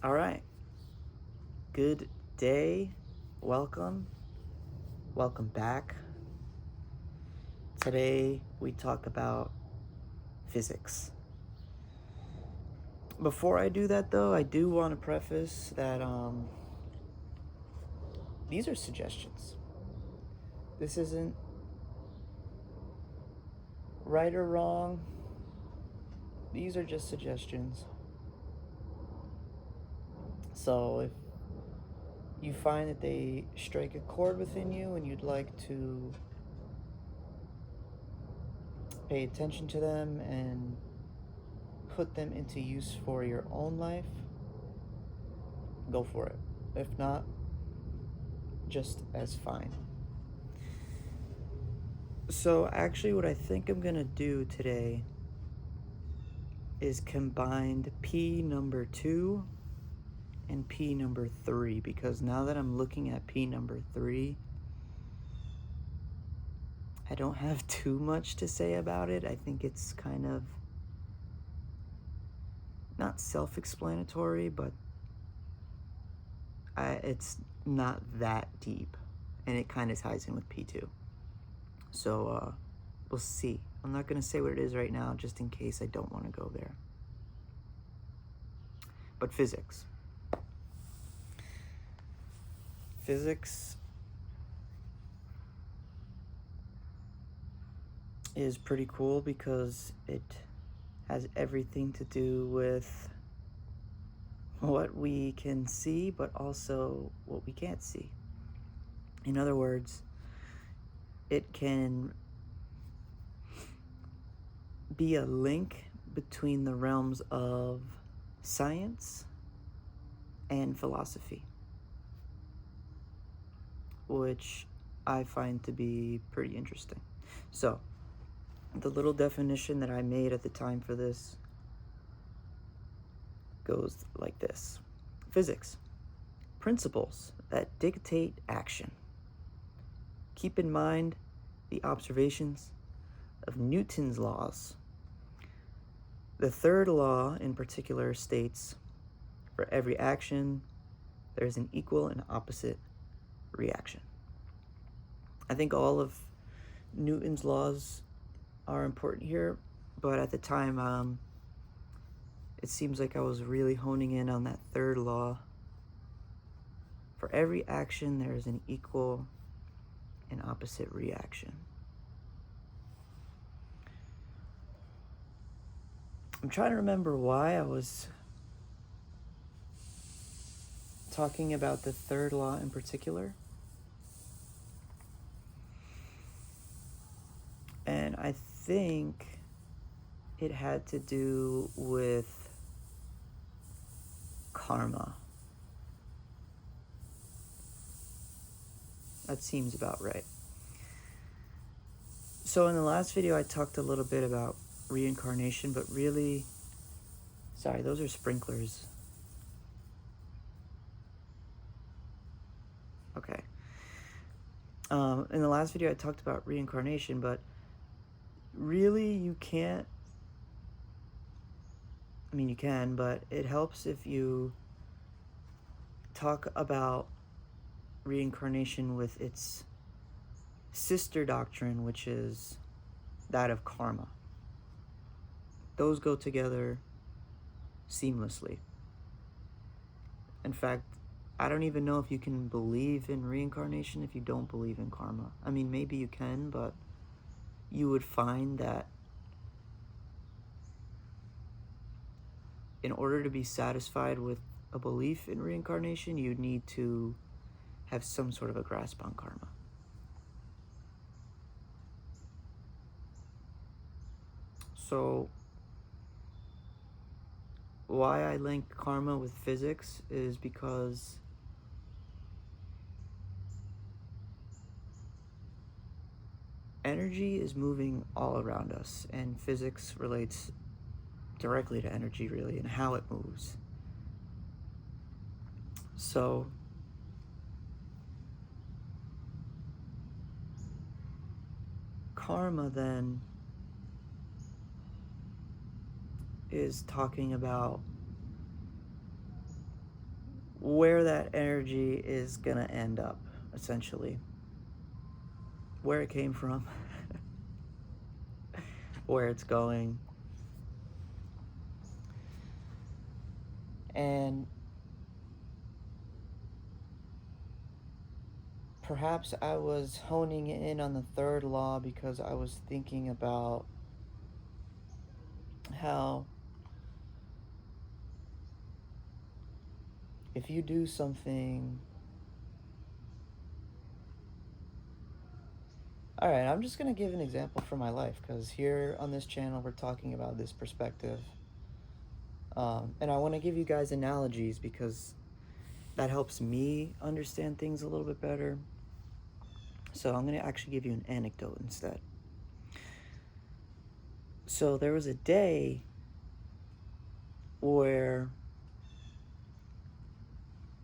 All right. Good day. Welcome. Welcome back. Today we talk about physics. Before I do that, though, I do want to preface that these are suggestions. This isn't right or wrong. These are just suggestions. So if you find that they strike a chord within you and you'd like to pay attention to them and put them into use for your own life, go for it. If not, just as fine. So actually what I think I'm gonna do today is combined P number 2 and P number 3, because now that I'm looking at P number 3, I don't have too much to say about it. I think it's kind of not self-explanatory, but it's not that deep, and it kind of ties in with P2. So we'll see. I'm not going to say what it is right now, just in case I don't want to go there. But physics. Physics is pretty cool because it has everything to do with what we can see, but also what we can't see. In other words, it can be a link between the realms of science and philosophy, which I find to be pretty interesting. So, the little definition that I made at the time for this goes like this. Physics: principles that dictate action. Keep in mind the observations of Newton's laws. The third law in particular states, for every action, there is an equal and opposite reaction. I think all of Newton's laws are important here, but at the time, it seems like I was really honing in on that third law. For every action, there is an equal and opposite reaction. I'm trying to remember why I was talking about the third law in particular. And I think it had to do with karma. That seems about right. So in the last video, I talked a little bit about reincarnation, but really, sorry, those are sprinklers. Okay. In the last video, I talked about reincarnation, but really you can't, I mean, you can, but it helps if you talk about reincarnation with its sister doctrine, which is that of karma. Those go together seamlessly. In fact, I don't even know if you can believe in reincarnation if you don't believe in karma. I mean, maybe you can, but you would find that in order to be satisfied with a belief in reincarnation, you need to have some sort of a grasp on karma. So, why I link karma with physics is because energy is moving all around us, and physics relates directly to energy, really, and how it moves. So, karma then is talking about where that energy is gonna end up, essentially. Where it came from, where it's going. And perhaps I was honing in on the third law because I was thinking about how if you do something. Alright, I'm just going to give an example from my life because here on this channel we're talking about this perspective. And I want to give you guys analogies because that helps me understand things a little bit better. So I'm going to actually give you an anecdote instead. So there was a day where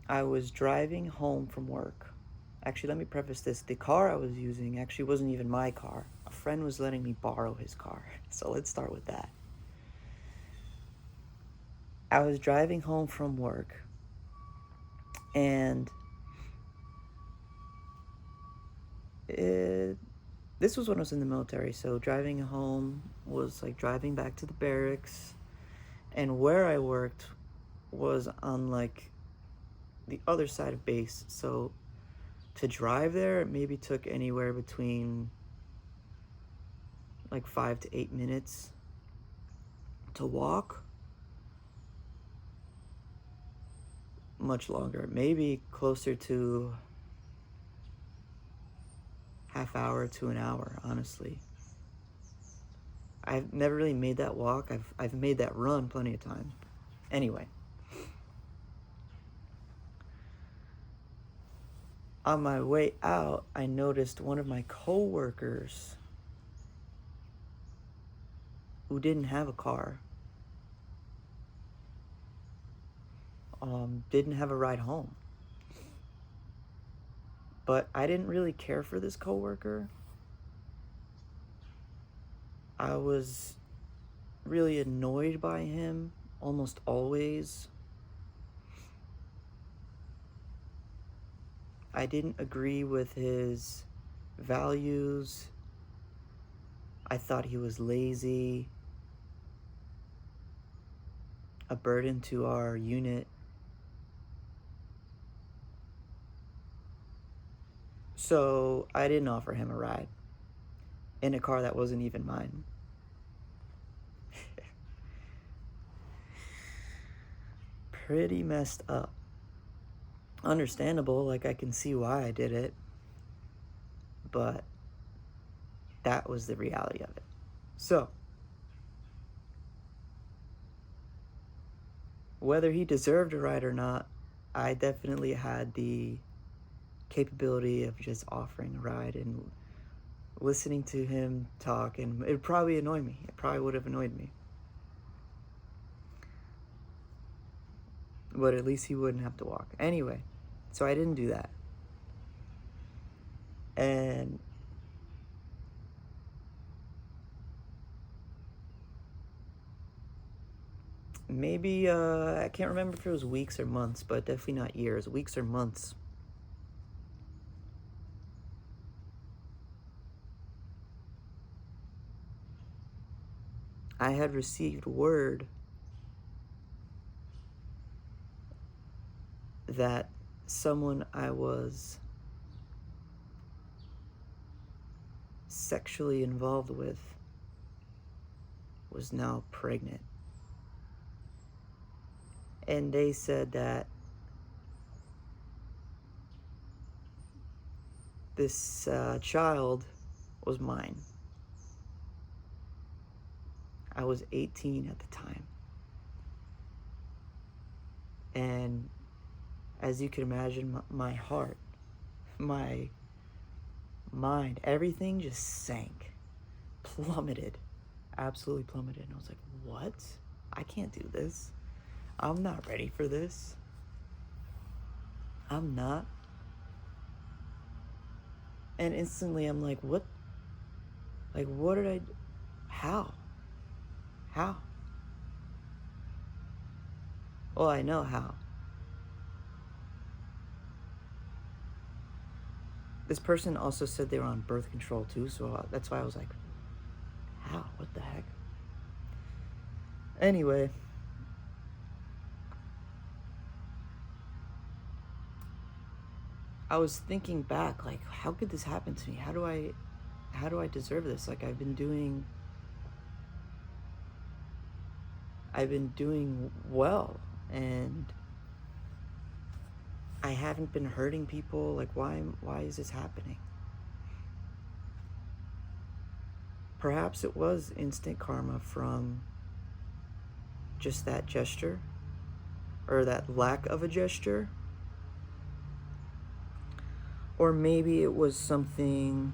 I was driving home from work. Actually, let me preface this. The car I was using actually wasn't even my car. A friend was letting me borrow his car. So let's start with that. I was driving home from work, and this was when I was in the military. So driving home was like driving back to the barracks, and where I worked was on like the other side of base. So to drive there, it maybe took anywhere between like 5 to 8 minutes. To walk, much longer, maybe closer to half hour to an hour, honestly. I've never really made that walk. I've made that run plenty of times. Anyway, on my way out, I noticed one of my coworkers who didn't have a car, didn't have a ride home. But I didn't really care for this coworker. I was really annoyed by him almost always. I didn't agree with his values. I thought he was lazy, a burden to our unit. So I didn't offer him a ride in a car that wasn't even mine. Pretty messed up. Understandable, like I can see why I did it, but that was the reality of it. So, whether he deserved a ride or not, I definitely had the capability of just offering a ride and listening to him talk, and it probably annoyed me. It probably would have annoyed me. But at least he wouldn't have to walk. Anyway, so I didn't do that. And maybe, I can't remember if it was weeks or months, but definitely not years, weeks or months. I had received word that someone I was sexually involved with was now pregnant. And they said that this child was mine. I was 18 at the time. And as you can imagine, my heart, my mind, everything just sank, plummeted, absolutely plummeted. And I was like, what? I can't do this. I'm not ready for this. I'm not. And instantly I'm like, what? Like, what did I do? How? Well, I know how. This person also said they were on birth control too, so that's why I was like, how? What the heck? Anyway, I was thinking back, like, how could this happen to me? How do I deserve this? Like, I've been doing well, and I haven't been hurting people. Like, why is this happening? Perhaps it was instant karma from just that gesture, or that lack of a gesture. Or maybe it was something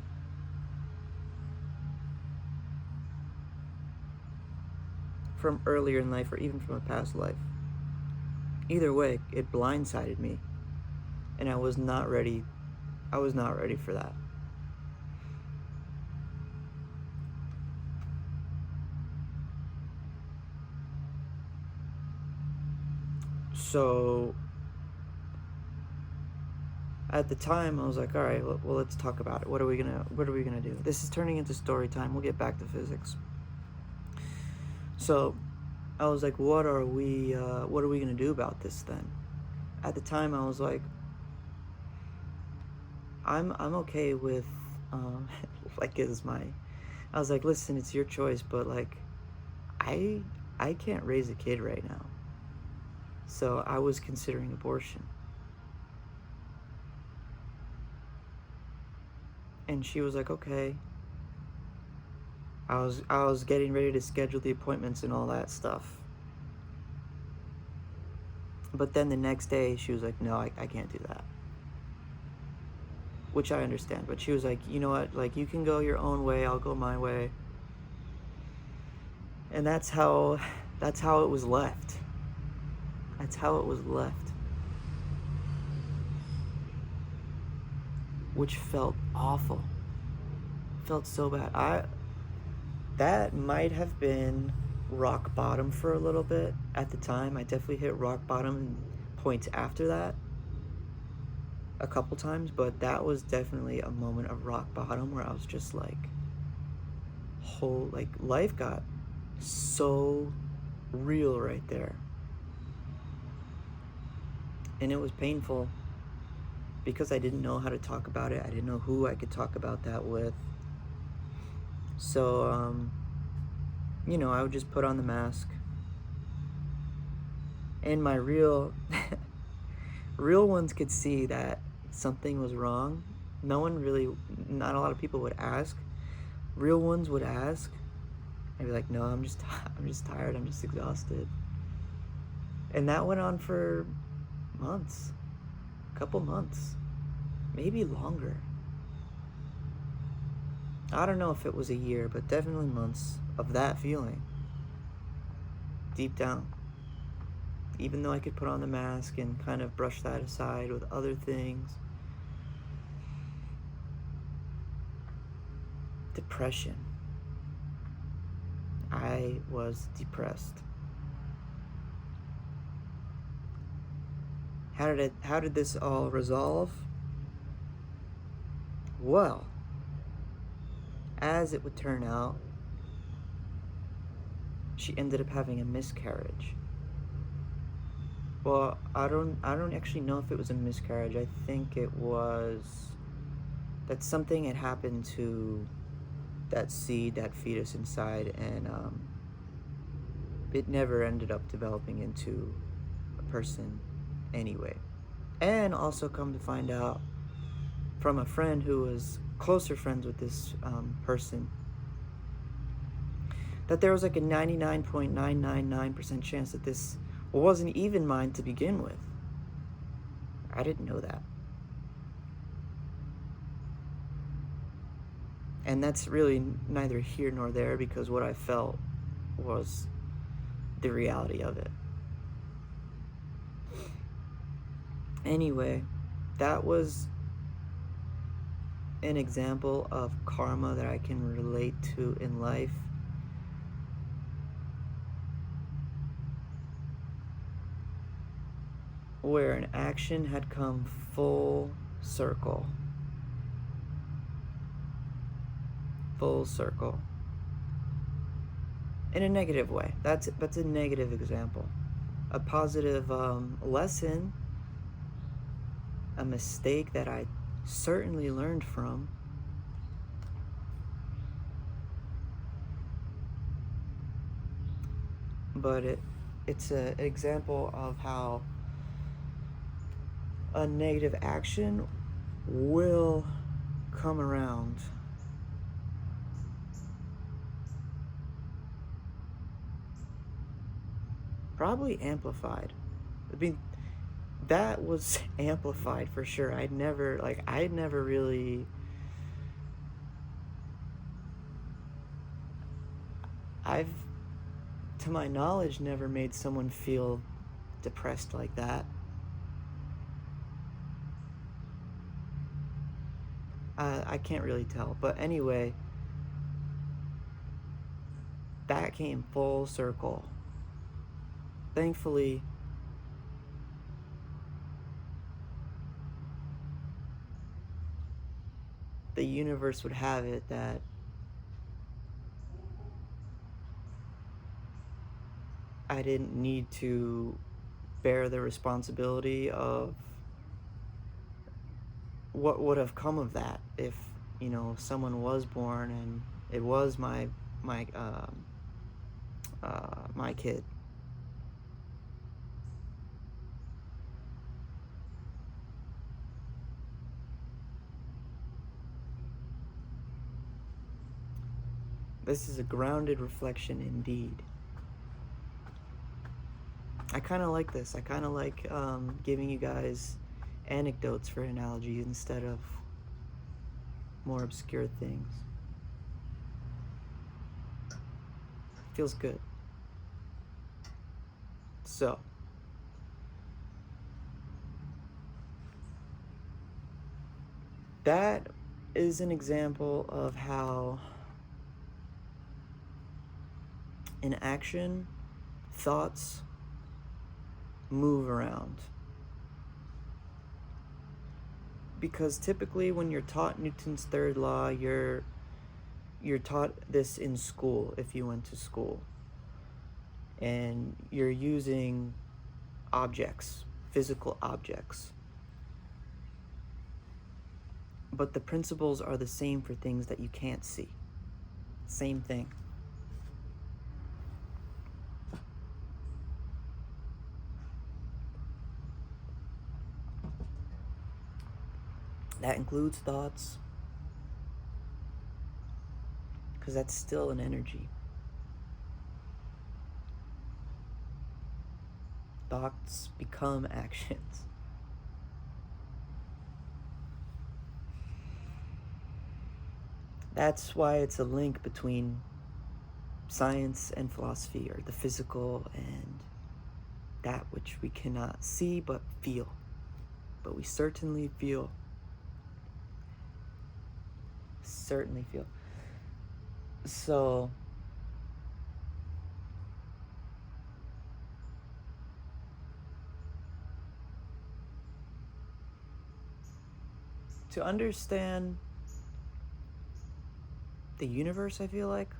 from earlier in life, or even from a past life. Either way, it blindsided me, and I was not ready for that. So at the time, I was like, all right, well, let's talk about it. What are we gonna do? This is turning into story time. We'll get back to physics. So I was like, what are we gonna do about this then? At the time, I was like, I'm okay with like, I was like, listen, it's your choice, but like, I can't raise a kid right now. So I was considering abortion. And she was like, okay. I was getting ready to schedule the appointments and all that stuff. But then the next day she was like, no, I can't do that. Which I understand. But she was like, you know what, like, you can go your own way, I'll go my way. And that's how it was left. That's how it was left. Which felt awful. Felt so bad. That might have been rock bottom for a little bit at the time. I definitely hit rock bottom and points after that a couple times, but that was definitely a moment of rock bottom where I was just like, life got so real right there. And it was painful because I didn't know how to talk about it. I didn't know who I could talk about that with. So, I would just put on the mask. And my real ones could see that something was wrong. Not a lot of people would ask. Real ones would ask. I'd be like, no, I'm just tired. I'm just exhausted. And that went on for months, a couple months, maybe longer. I don't know if it was a year, but definitely months of that feeling deep down. Even though I could put on the mask and kind of brush that aside with other things. Depression. I was depressed. How did this all resolve? Well, as it would turn out, she ended up having a miscarriage. Well, I don't actually know if it was a miscarriage. I think it was that something had happened to that seed, that fetus inside, and it never ended up developing into a person anyway. And also, come to find out from a friend who was closer friends with this person, that there was like a 99.999% chance that this wasn't even mine to begin with. I didn't know that. And that's really neither here nor there, because what I felt was the reality of it. Anyway, that was an example of karma that I can relate to in life. Where an action had come full circle. full circle. In a negative way. That's a negative example. A positive lesson, a mistake that I certainly learned from. But it's an example of how a negative action will come around. Probably amplified. I mean, that was amplified for sure. I'd never really... I've, to my knowledge, never made someone feel depressed like that. I can't really tell. But anyway, that came full circle. Thankfully, the universe would have it that I didn't need to bear the responsibility of what would have come of that if, someone was born and it was my kid. This is a grounded reflection indeed. I kind of like this. I kind of like giving you guys anecdotes for analogies instead of more obscure things. Feels good. So, that is an example of how in action, thoughts move around. Because typically when you're taught Newton's third law, you're taught this in school if you went to school. And you're using objects, physical objects. But the principles are the same for things that you can't see. Same thing. That includes thoughts, because that's still an energy. Thoughts become actions. That's why it's a link between science and philosophy, or the physical and that which we cannot see but feel. But we certainly feel. Certainly feel. So, to understand the universe, I feel like,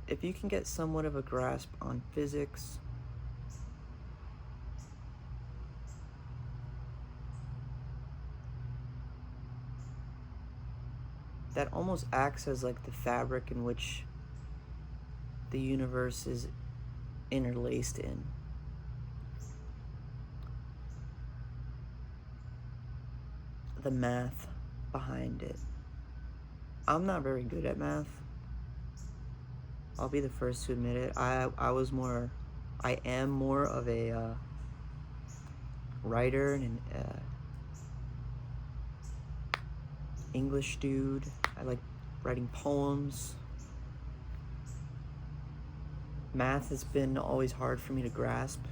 if you can get somewhat of a grasp on physics, that almost acts as like the fabric in which the universe is interlaced in. The math behind it. I'm not very good at math. I'll be the first to admit it. I am more of a writer and an English dude. I like writing poems. Math has been always hard for me to grasp.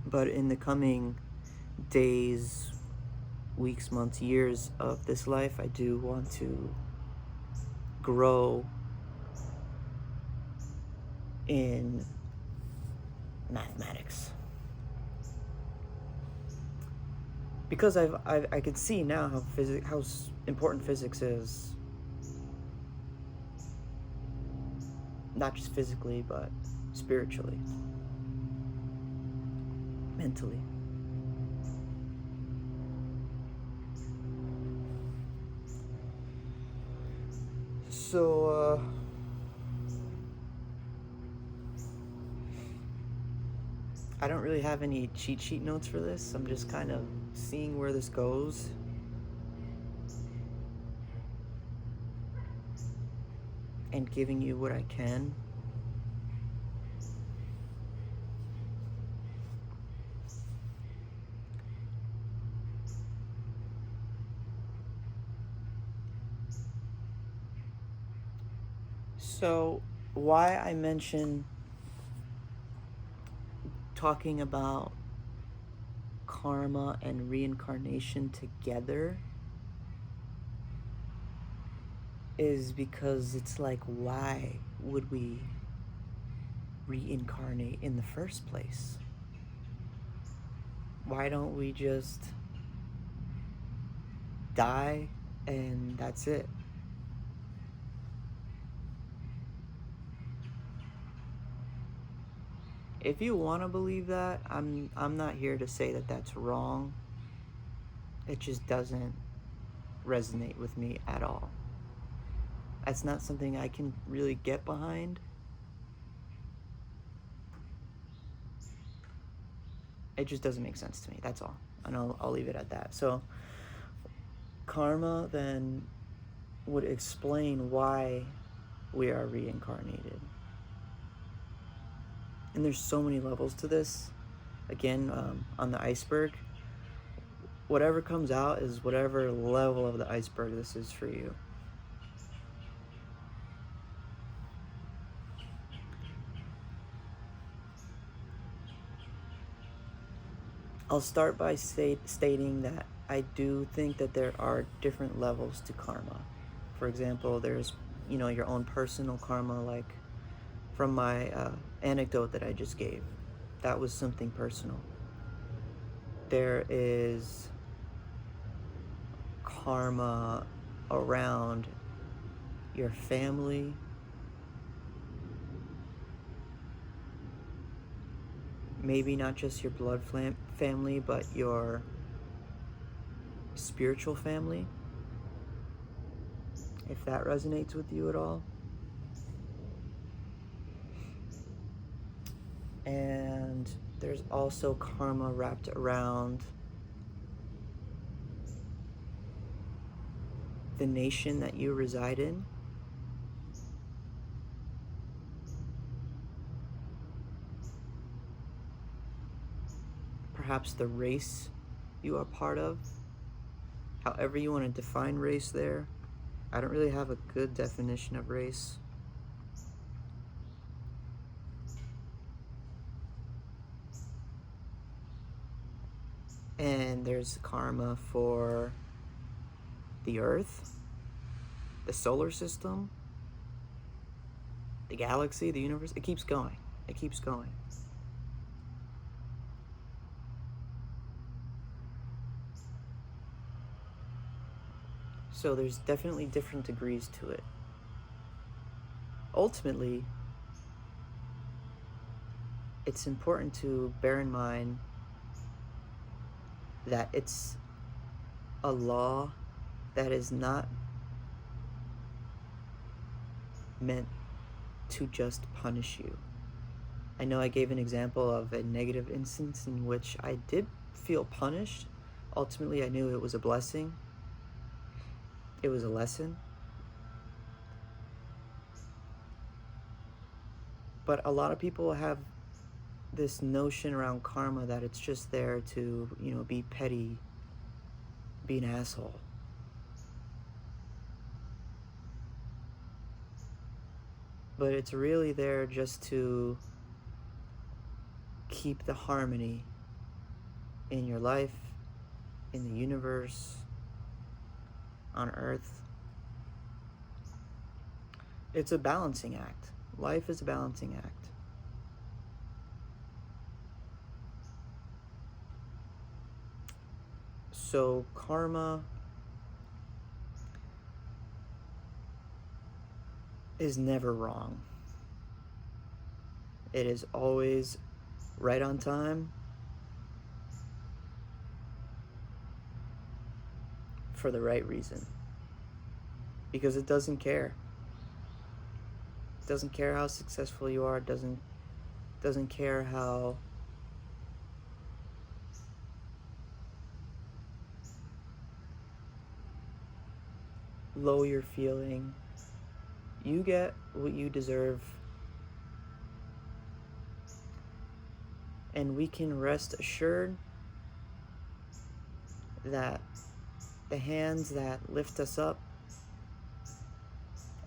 But in the coming days, weeks, months, years of this life, I do want to grow in mathematics. because I could see now how important physics is, not just physically but spiritually, mentally. So I don't really have any cheat sheet notes for this. I'm just kind of seeing where this goes. And giving you what I can. So, why I mention talking about karma and reincarnation together is because it's like, why would we reincarnate in the first place? Why don't we just die and that's it? If you want to believe that, I'm not here to say that that's wrong. It just doesn't resonate with me at all. That's not something I can really get behind. It just doesn't make sense to me, that's all. And I'll leave it at that. So karma then would explain why we are reincarnated. And there's so many levels to this. Again, on the iceberg, whatever comes out is whatever level of the iceberg this is for you. I'll start by stating that I do think that there are different levels to karma. For example, there's, your own personal karma, like from my anecdote that I just gave. That was something personal. There is karma around your family, maybe not just your blood family, but your spiritual family, if that resonates with you at all. And there's also karma wrapped around the nation that you reside in. Perhaps the race you are part of. However you want to define race there. I don't really have a good definition of race. And there's karma for the Earth, the solar system, the galaxy, the universe. It keeps going. It keeps going. So there's definitely different degrees to it. Ultimately, it's important to bear in mind that it's a law that is not meant to just punish you. I know I gave an example of a negative instance in which I did feel punished. Ultimately, I knew it was a blessing. It was a lesson. But a lot of people have this notion around karma that it's just there to, be petty, be an asshole. But it's really there just to keep the harmony in your life, in the universe, on Earth. It's a balancing act. Life is a balancing act. So karma is never wrong. It is always right on time for the right reason. Because it doesn't care. It doesn't care how successful you are. It doesn't care how low you're feeling. You get what you deserve. And we can rest assured that the hands that lift us up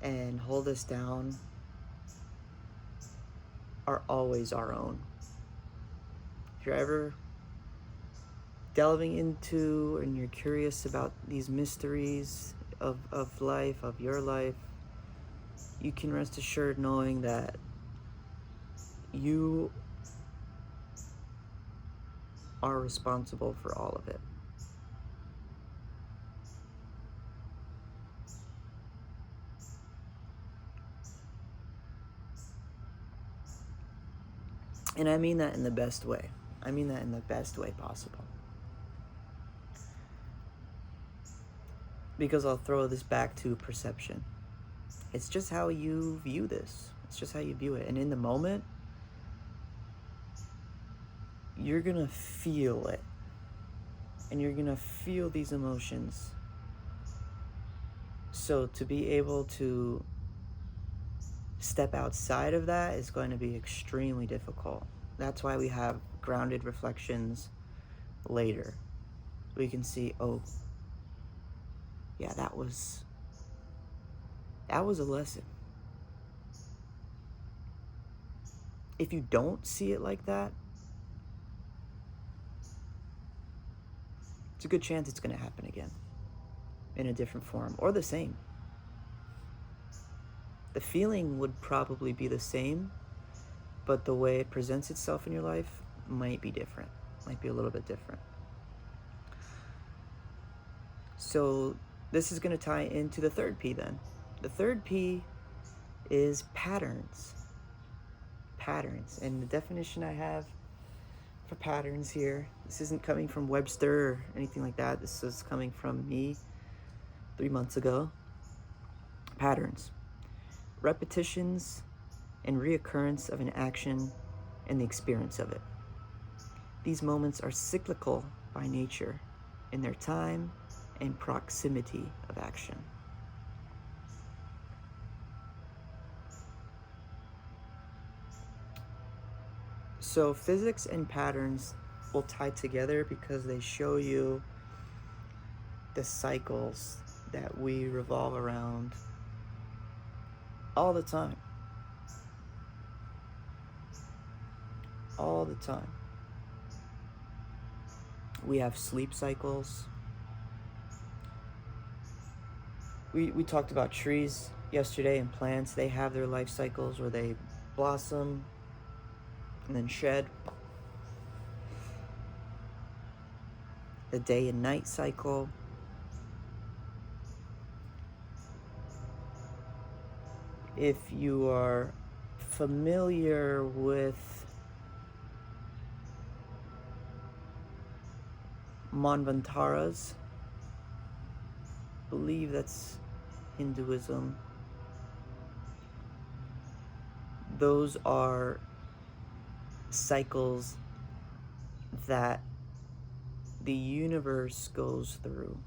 and hold us down are always our own. If you're ever delving into and you're curious about these mysteries of life, of your life, you can rest assured knowing that you are responsible for all of it. And I mean that in the best way. I mean that in the best way possible. Because I'll throw this back to perception. It's just how you view this. It's just how you view it. And in the moment, you're gonna feel it. And you're gonna feel these emotions. So to be able to step outside of that is going to be extremely difficult. That's why we have grounded reflections later. We can see, oh, yeah, that was a lesson. If you don't see it like that, it's a good chance it's going to happen again in a different form or the same. The feeling would probably be the same, but the way it presents itself in your life might be different, might be a little bit different. So this is going to tie into the third P then. The third P is patterns. Patterns. And the definition I have for patterns here, this isn't coming from Webster or anything like that. This is coming from me 3 months ago. Patterns. Repetitions and reoccurrence of an action and the experience of it. These moments are cyclical by nature in their time and proximity of action. So physics and patterns will tie together because they show you the cycles that we revolve around all the time. All the time. We have sleep cycles. We talked about trees yesterday and plants. They have their life cycles where they blossom and then shed. The day and night cycle. If you are familiar with Manvantaras, I believe that's Hinduism. Those are cycles that the universe goes through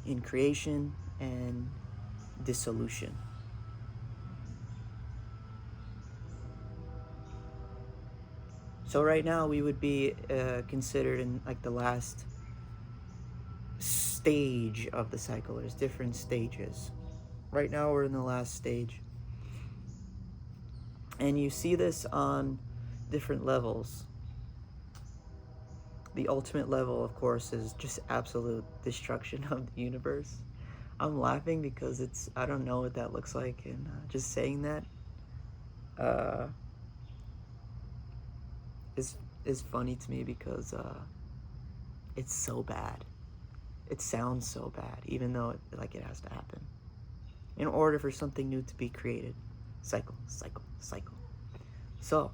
in creation and dissolution. So right now we would be considered in like the last stage of the cycle. There's different stages. Right now we're in the last stage. And you see this on different levels. The ultimate level, of course, is just absolute destruction of the universe. I'm laughing because I don't know what that looks like, and just saying that is is funny to me because it's so bad. It sounds so bad, even though it has to happen in order for something new to be created. Cycle, cycle, cycle. So,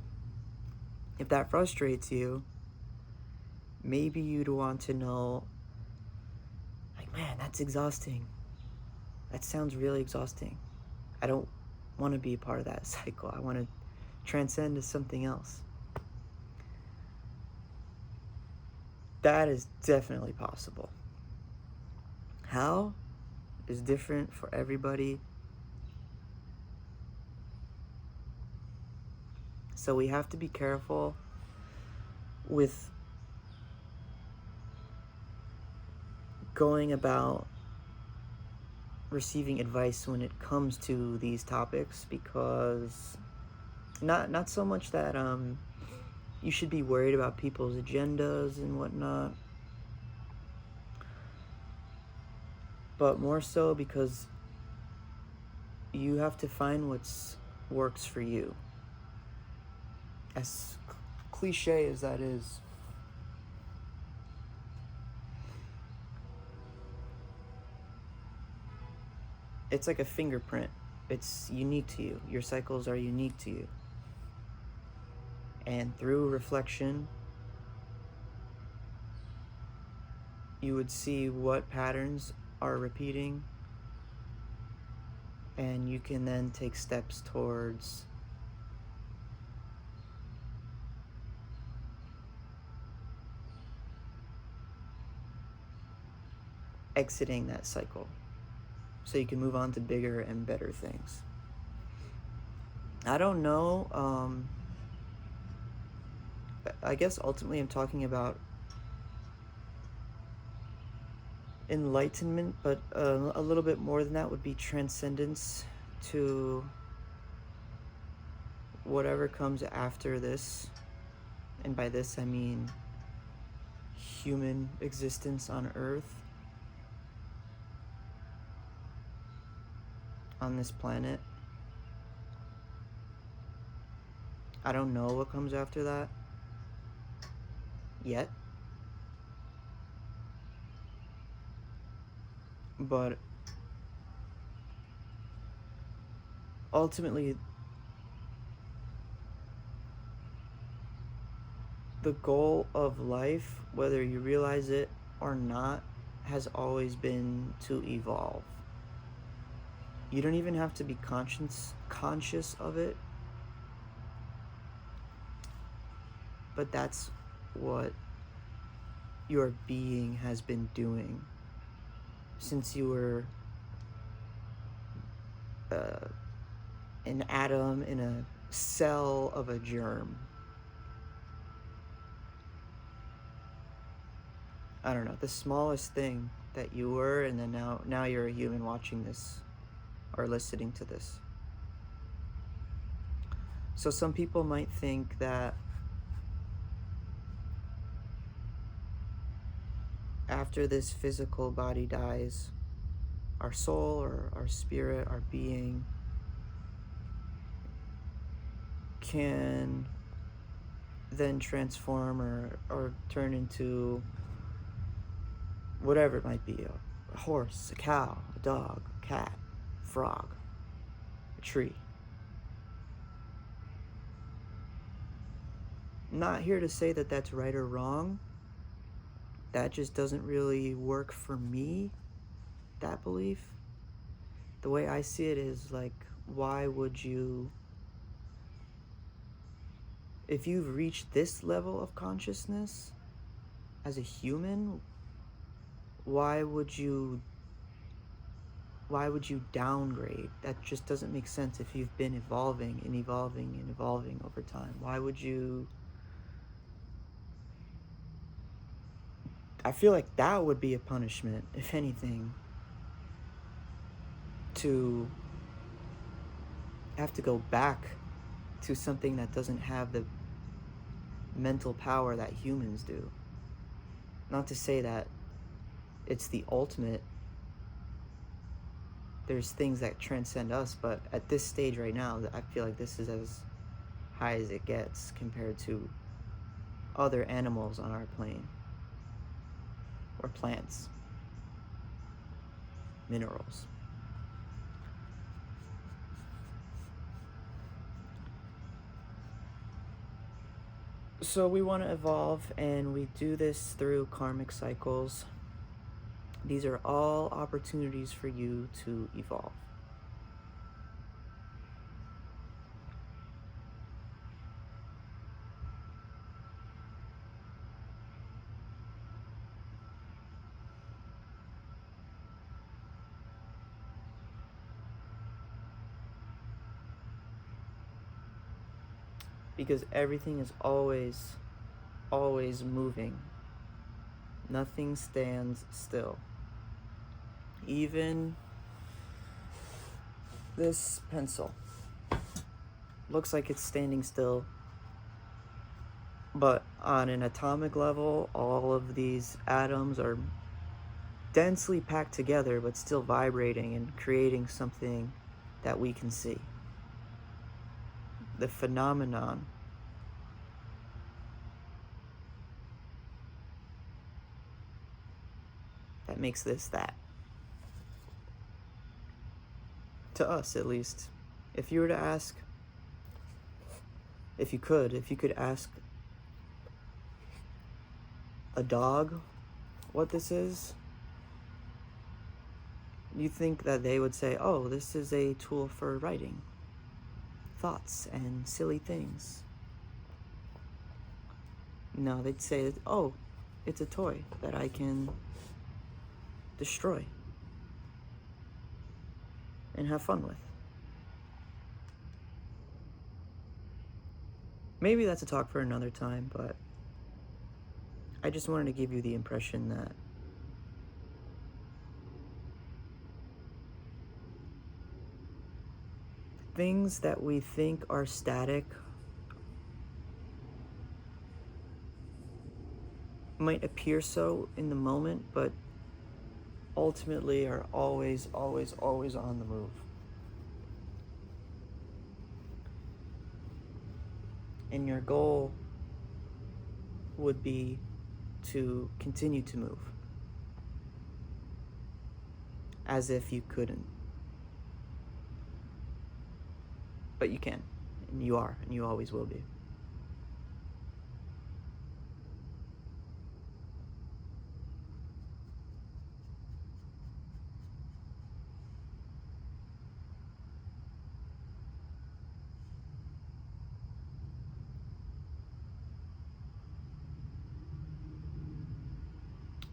if that frustrates you, maybe you'd want to know, like, man, that's exhausting. That sounds really exhausting. I don't want to be a part of that cycle. I want to transcend to something else. That is definitely possible. How is different for everybody. So we have to be careful with going about receiving advice when it comes to these topics, because not so much that you should be worried about people's agendas and whatnot, but more so because you have to find what's works for you. As cliche as that is, it's like a fingerprint. It's unique to you. Your cycles are unique to you. And through reflection, you would see what patterns are repeating, and you can then take steps towards exiting that cycle so you can move on to bigger and better things. I don't know. I guess ultimately I'm talking about enlightenment, but a little bit more than that would be transcendence to whatever comes after this. And by this I mean human existence on Earth, on this planet. I don't know what comes after that yet, but ultimately the goal of life, whether you realize it or not, has always been to evolve. You don't even have to be conscious of it, but that's what your being has been doing since you were an atom in a cell of a germ. I don't know, the smallest thing that you were, and then now you're a human watching this or listening to this. So some people might think that after this physical body dies, our soul or our spirit, our being, can then transform or turn into whatever it might be, a horse, a cow, a dog, a cat, a frog, a tree. I'm not here to say that that's right or wrong. That just doesn't really work for me, that belief. The way I see it is like, why would you, if you've reached this level of consciousness as a human, why would you downgrade? That just doesn't make sense. If you've been evolving and evolving and evolving over time, why would you? I feel like that would be a punishment, if anything, to have to go back to something that doesn't have the mental power that humans do. Not to say that it's the ultimate. There's things that transcend us, but at this stage right now, I feel like this is as high as it gets compared to other animals on our plane, or plants, minerals. So we want to evolve, and we do this through karmic cycles. These are all opportunities for you to evolve. Because everything is always moving. Nothing stands still. Even this pencil looks like it's standing still, but on an atomic level, all of these atoms are densely packed together, but still vibrating and creating something that we can see. The phenomenon that makes this that. To us, at least. If you were to ask, if you could ask a dog what this is, you think that they would say, oh, this is a tool for writing thoughts and silly things. No, they'd say, oh, it's a toy that I can destroy and have fun with. Maybe that's a talk for another time, but I just wanted to give you the impression that things that we think are static might appear so in the moment, but ultimately are always on the move. And your goal would be to continue to move as if you couldn't. But you can, and you are, and you always will be.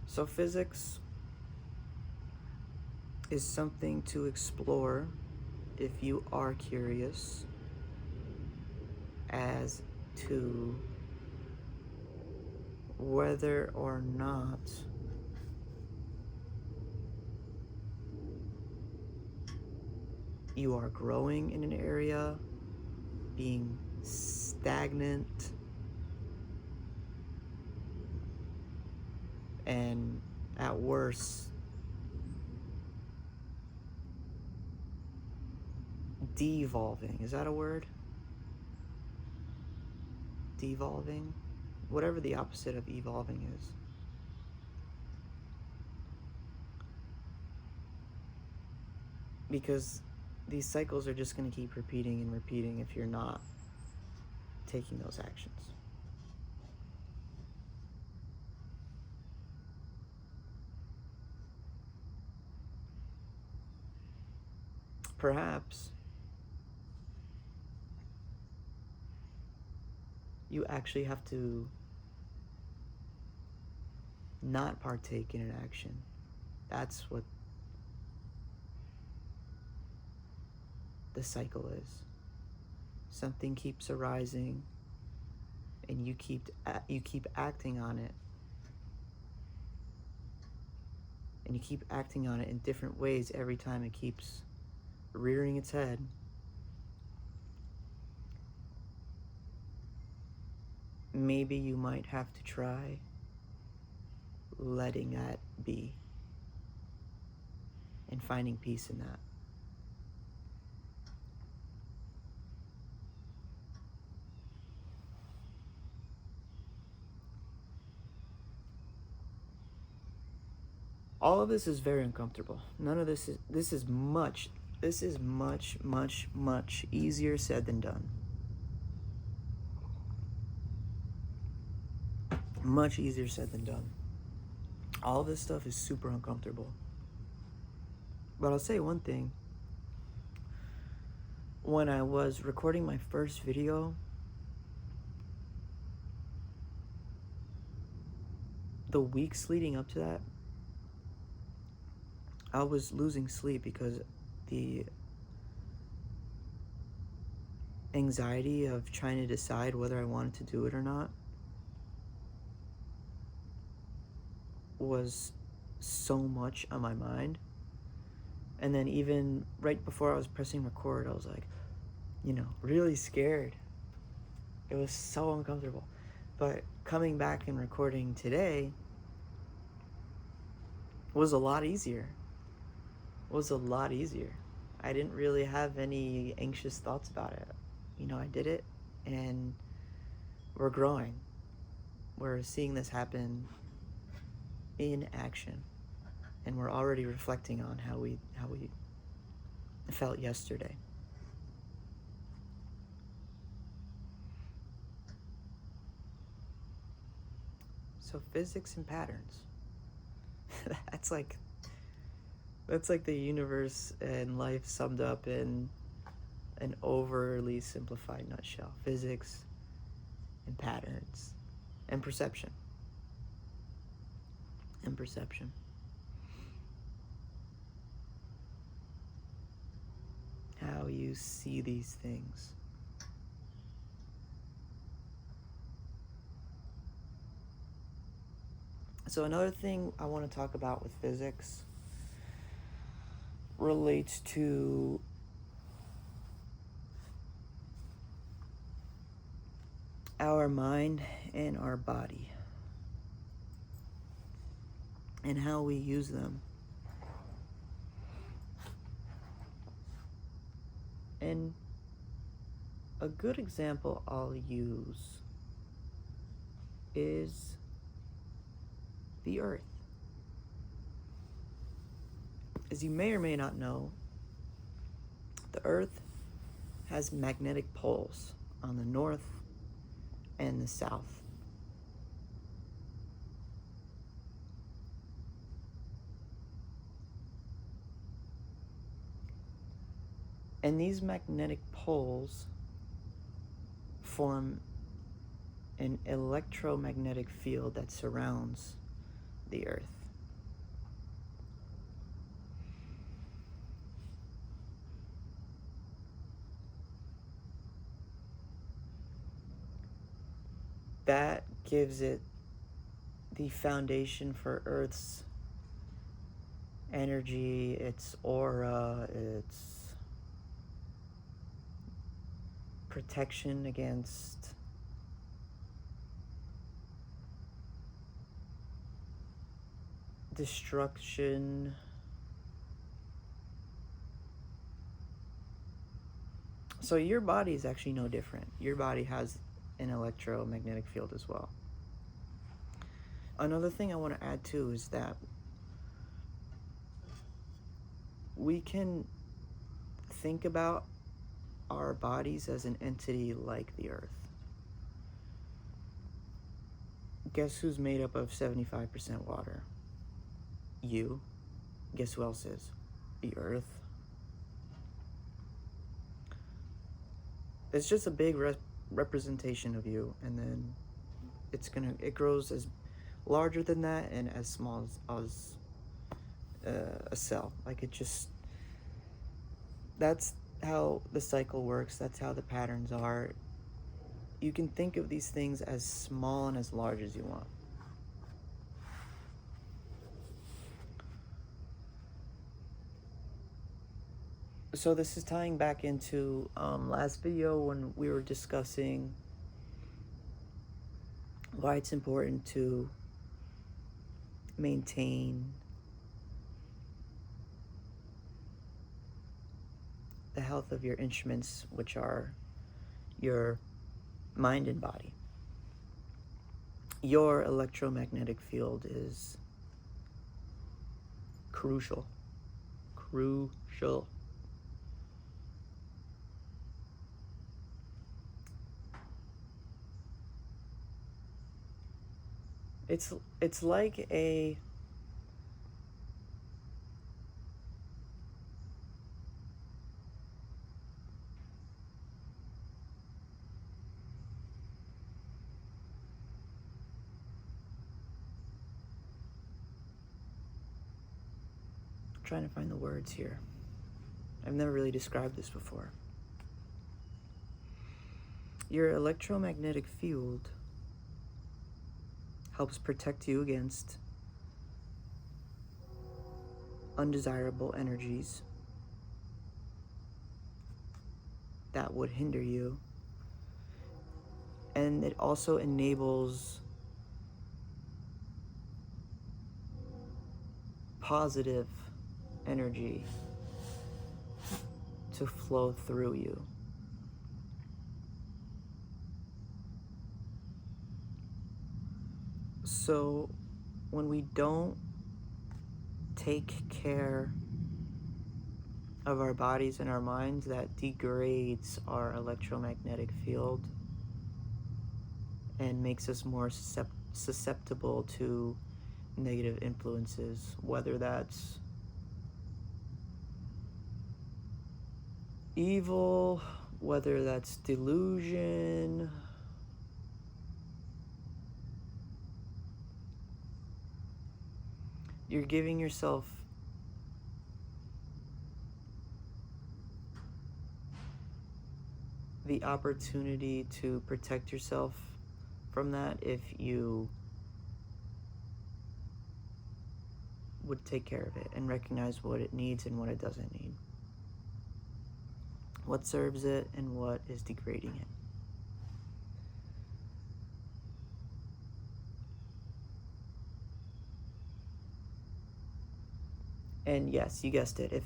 So physics is something to explore if you are curious as to whether or not you are growing in an area, being stagnant, and at worst, devolving. Is that a word? Devolving? Whatever the opposite of evolving is. Because these cycles are just going to keep repeating and repeating if you're not taking those actions. Perhaps you actually have to not partake in an action. That's what the cycle is. Something keeps arising, and you keep acting on it, and you keep acting on it in different ways every time it keeps rearing its head. Maybe you might have to try letting that be and finding peace in that. All of this is very uncomfortable. None of this is much easier said than done. Much easier said than done. All of this stuff is super uncomfortable. But I'll say one thing. When I was recording my first video, the weeks leading up to that, I was losing sleep because the anxiety of trying to decide whether I wanted to do it or not was so much on my mind. And then even right before I was pressing record, I was like, really scared. It was so uncomfortable. But coming back and recording today was a lot easier. I didn't really have any anxious thoughts about it. I did it, and we're growing. We're seeing this happen in action, and we're already reflecting on how we felt yesterday. So physics and patterns. That's like the universe and life summed up in an overly simplified nutshell. Physics and patterns and perception. How you see these things. So another thing I want to talk about with physics relates to our mind and our body and how we use them. And a good example I'll use is the Earth. As you may or may not know, the Earth has magnetic poles on the north and the south. And these magnetic poles form an electromagnetic field that surrounds the Earth. That gives it the foundation for Earth's energy, its aura, its protection against destruction. So your body is actually no different. Your body has an electromagnetic field as well. Another thing I want to add too is that we can think about our bodies as an entity like the Earth. Guess who's made up of 75% water? You. Guess who else is? The Earth. It's just a big representation of you, and then it grows as larger than that and as small as a cell. That's how the cycle works. That's how the patterns are. You can think of these things as small and as large as you want. So this is tying back into last video when we were discussing why it's important to maintain the health of your instruments, which are your mind and body. Your electromagnetic field is Crucial. Crucial. It's like a I'm trying to find the words here. I've never really described this before. Your electromagnetic field helps protect you against undesirable energies that would hinder you. And it also enables positive energy to flow through you. So when we don't take care of our bodies and our minds, that degrades our electromagnetic field and makes us more susceptible to negative influences, whether that's evil, whether that's delusion, you're giving yourself the opportunity to protect yourself from that if you would take care of it and recognize what it needs and what it doesn't need, what serves it and what is degrading it. And yes, you guessed it,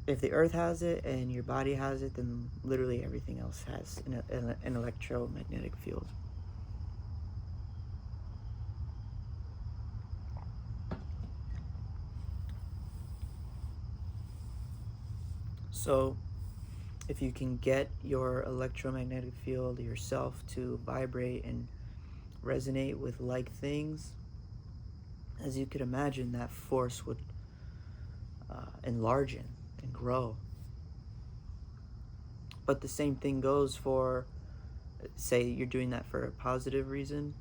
if the earth has it and your body has it, then literally everything else has an electromagnetic field. So if you can get your electromagnetic field yourself to vibrate and resonate with like things, as you could imagine, that force would enlarge and grow. But the same thing goes for, say you're doing that for a positive reason,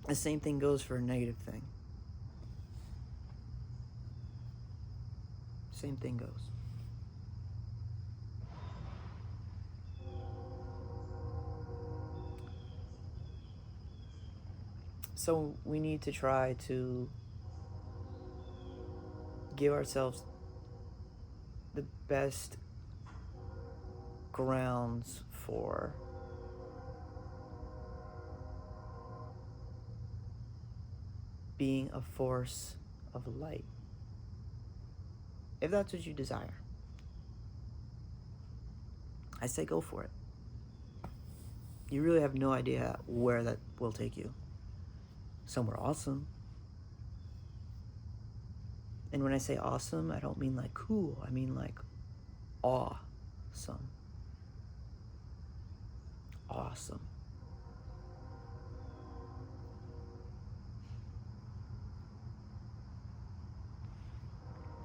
the same thing goes for a negative thing. Same thing goes. So we need to try to give ourselves the best grounds for being a force of light, if that's what you desire. I say go for it. You really have no idea where that will take you. Somewhere awesome. And when I say awesome, I don't mean like cool. I mean like awesome. Awesome.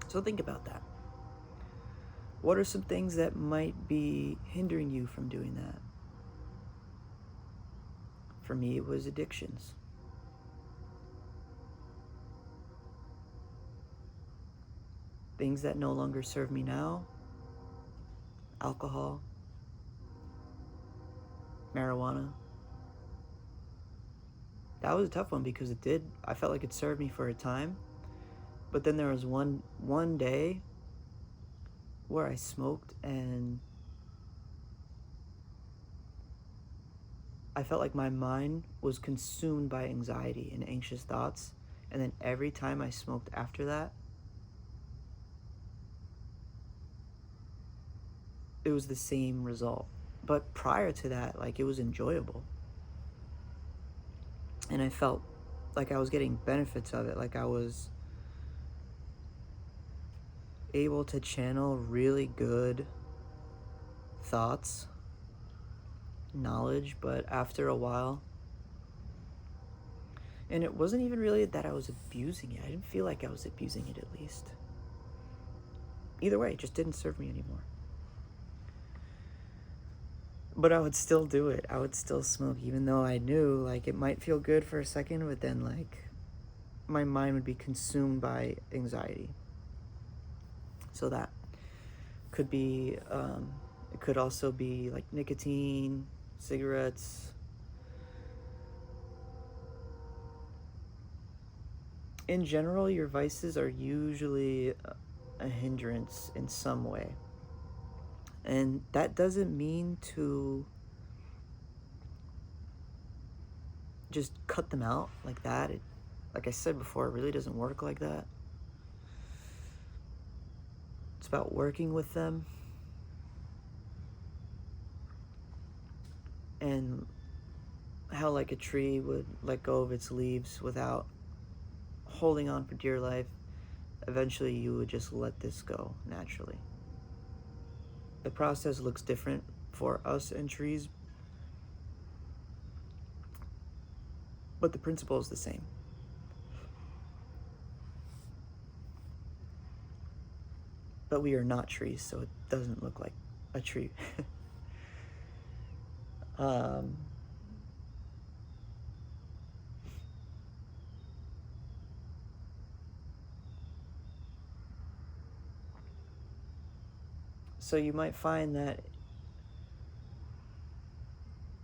So think about that. What are some things that might be hindering you from doing that? For me, it was addictions. Things that no longer serve me now: alcohol, marijuana. That was a tough one because I felt like it served me for a time. But then there was one day where I smoked and I felt like my mind was consumed by anxiety and anxious thoughts. And then every time I smoked after that, it was the same result. But prior to that, like, it was enjoyable. And I felt like I was getting benefits of it, like I was able to channel really good thoughts, knowledge, but after a while, and it wasn't even really that I was abusing it. I didn't feel like I was abusing it, at least. Either way, it just didn't serve me anymore. But I would still do it. I would still smoke, even though I knew, like, it might feel good for a second, but then, like, my mind would be consumed by anxiety. So that could be, it could also be, like, nicotine, cigarettes. In general, your vices are usually a hindrance in some way. And that doesn't mean to just cut them out like that. Like I said before, it really doesn't work like that. It's about working with them and how, like, a tree would let go of its leaves without holding on for dear life. Eventually, you would just let this go naturally. The process looks different for us and trees, but the principle is the same. But we are not trees, so it doesn't look like a tree. So you might find that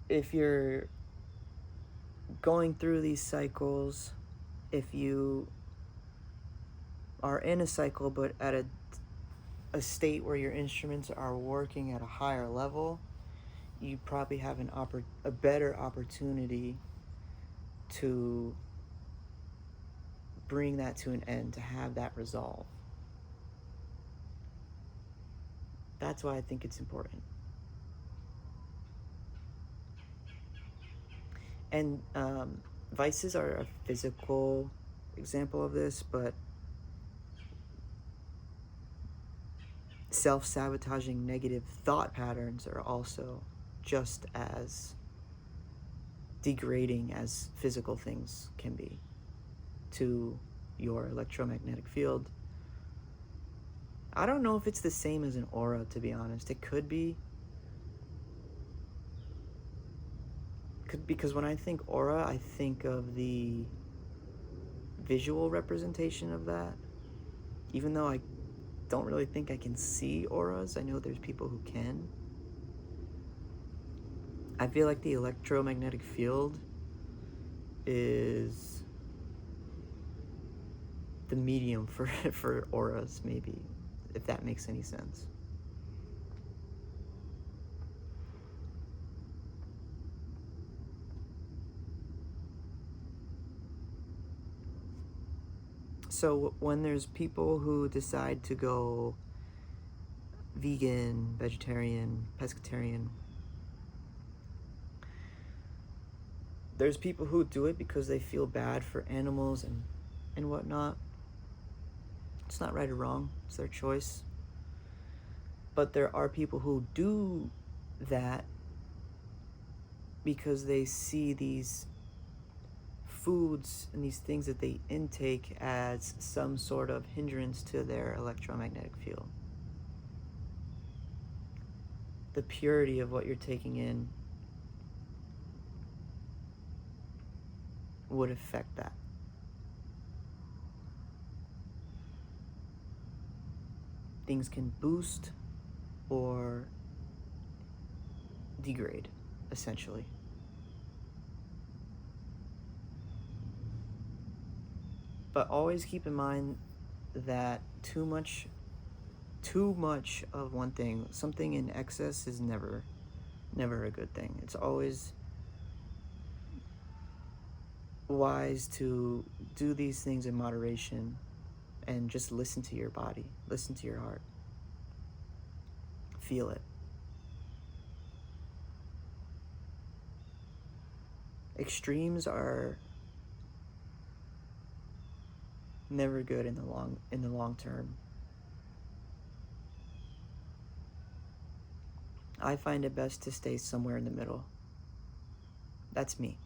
if you're going through these cycles, if you are in a cycle but at a state where your instruments are working at a higher level, you probably have a better opportunity to bring that to an end, to have that resolve. That's why I think it's important. And vices are a physical example of this, but self-sabotaging negative thought patterns are also just as degrading as physical things can be to your electromagnetic field. I don't know if it's the same as an aura, to be honest. It could be. Because when I think aura, I think of the visual representation of that. Even though I don't really think I can see auras, I know there's people who can. I feel like the electromagnetic field is the medium for auras, maybe, if that makes any sense. So when there's people who decide to go vegan, vegetarian, pescatarian, there's people who do it because they feel bad for animals and whatnot. It's not right or wrong. It's their choice. But there are people who do that because they see these foods and these things that they intake as some sort of hindrance to their electromagnetic field. The purity of what you're taking in would affect that. Things can boost or degrade, essentially. But always keep in mind that too much of one thing, something in excess, is never a good thing. It's always wise to do these things in moderation and just listen to your body, listen to your heart, feel it. Extremes are Never good in the long term. I find it best to stay somewhere in the middle. That's me.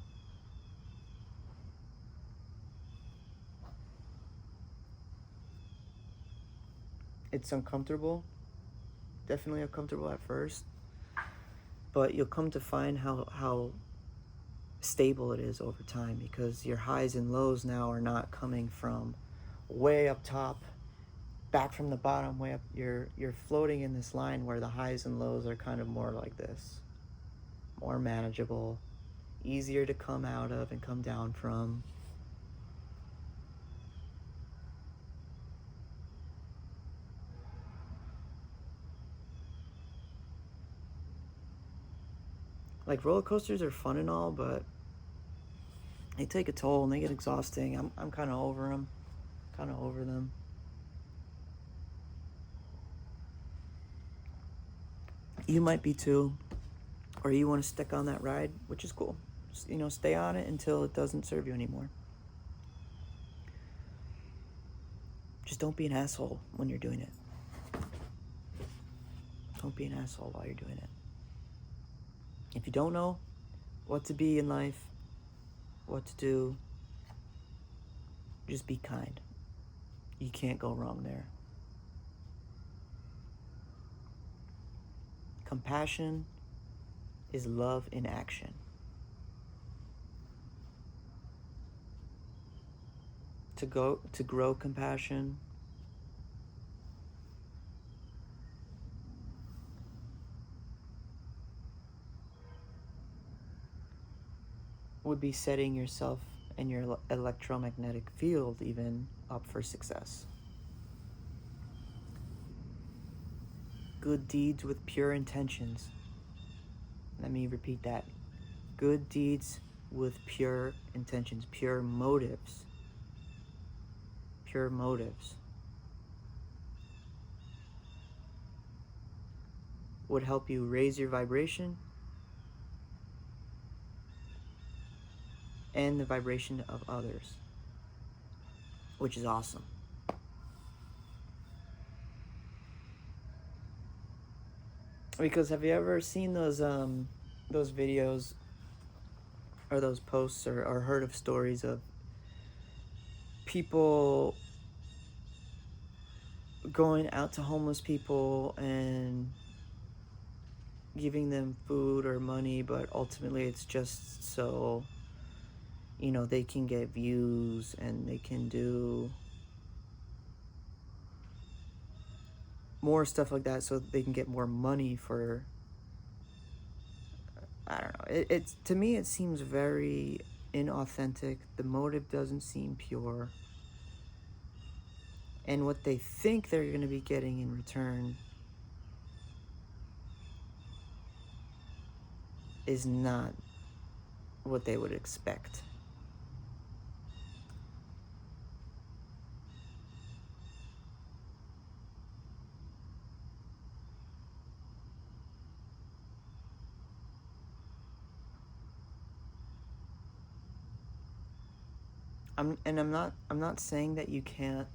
It's uncomfortable. Definitely uncomfortable at first. But you'll come to find how stable it is over time, because your highs and lows now are not coming from way up top, back from the bottom, way up. You're floating in this line where the highs and lows are kind of more like this. More manageable, easier to come out of and come down from. Like, roller coasters are fun and all, but they take a toll and they get exhausting. I'm kind of over them. Kind of over them. You might be too. Or you want to stick on that ride, which is cool. Just, stay on it until it doesn't serve you anymore. Just don't be an asshole when you're doing it. Don't be an asshole while you're doing it. If you don't know what to be in life, what to do, just be kind. You can't go wrong there. Compassion is love in action. To grow compassion, would be setting yourself and your electromagnetic field even up for success. Good deeds with pure intentions. Let me repeat that. Good deeds with pure intentions, pure motives. Pure motives would help you raise your vibration and the vibration of others, which is awesome. Because have you ever seen those videos or those posts or heard of stories of people going out to homeless people and giving them food or money, but ultimately it's just so they can get views and they can do more stuff like that so they can get more money for, I don't know. It's to me it seems very inauthentic. The motive doesn't seem pure. And what they think they're going to be getting in return is not what they would expect. I'm not saying that you can't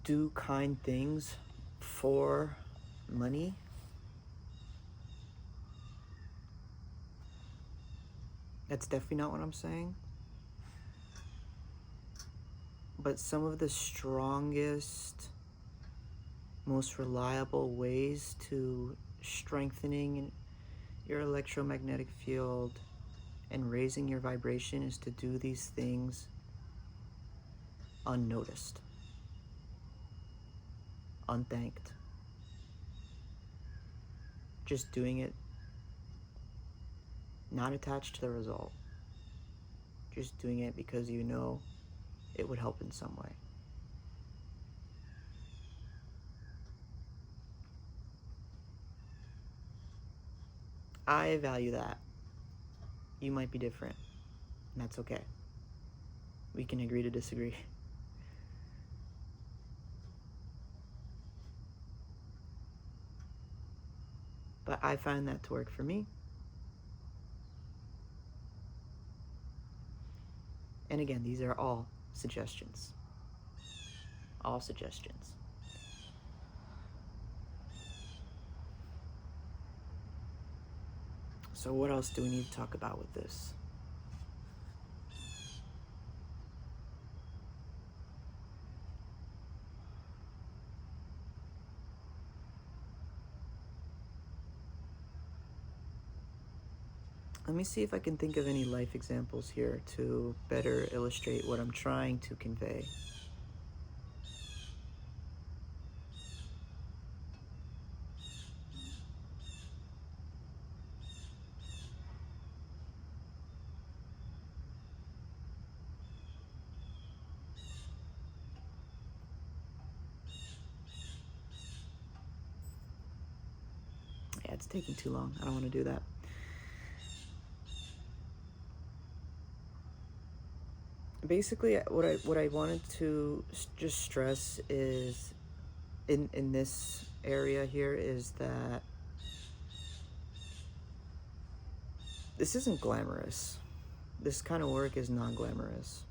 do kind things for money. That's definitely not what I'm saying. But some of the strongest, most reliable ways to strengthening your electromagnetic field and raising your vibration is to do these things unnoticed, unthanked. Just doing it not attached to the result. Just doing it because you know it would help in some way. I value that. You might be different, and that's okay. We can agree to disagree. But I find that to work for me. And again, these are all suggestions. All suggestions. So what else do we need to talk about with this? Let me see if I can think of any life examples here to better illustrate what I'm trying to convey. Yeah, it's taking too long. I don't want to do that. Basically, what I wanted to just stress is in this area here is that this isn't glamorous. This kind of work is non-glamorous.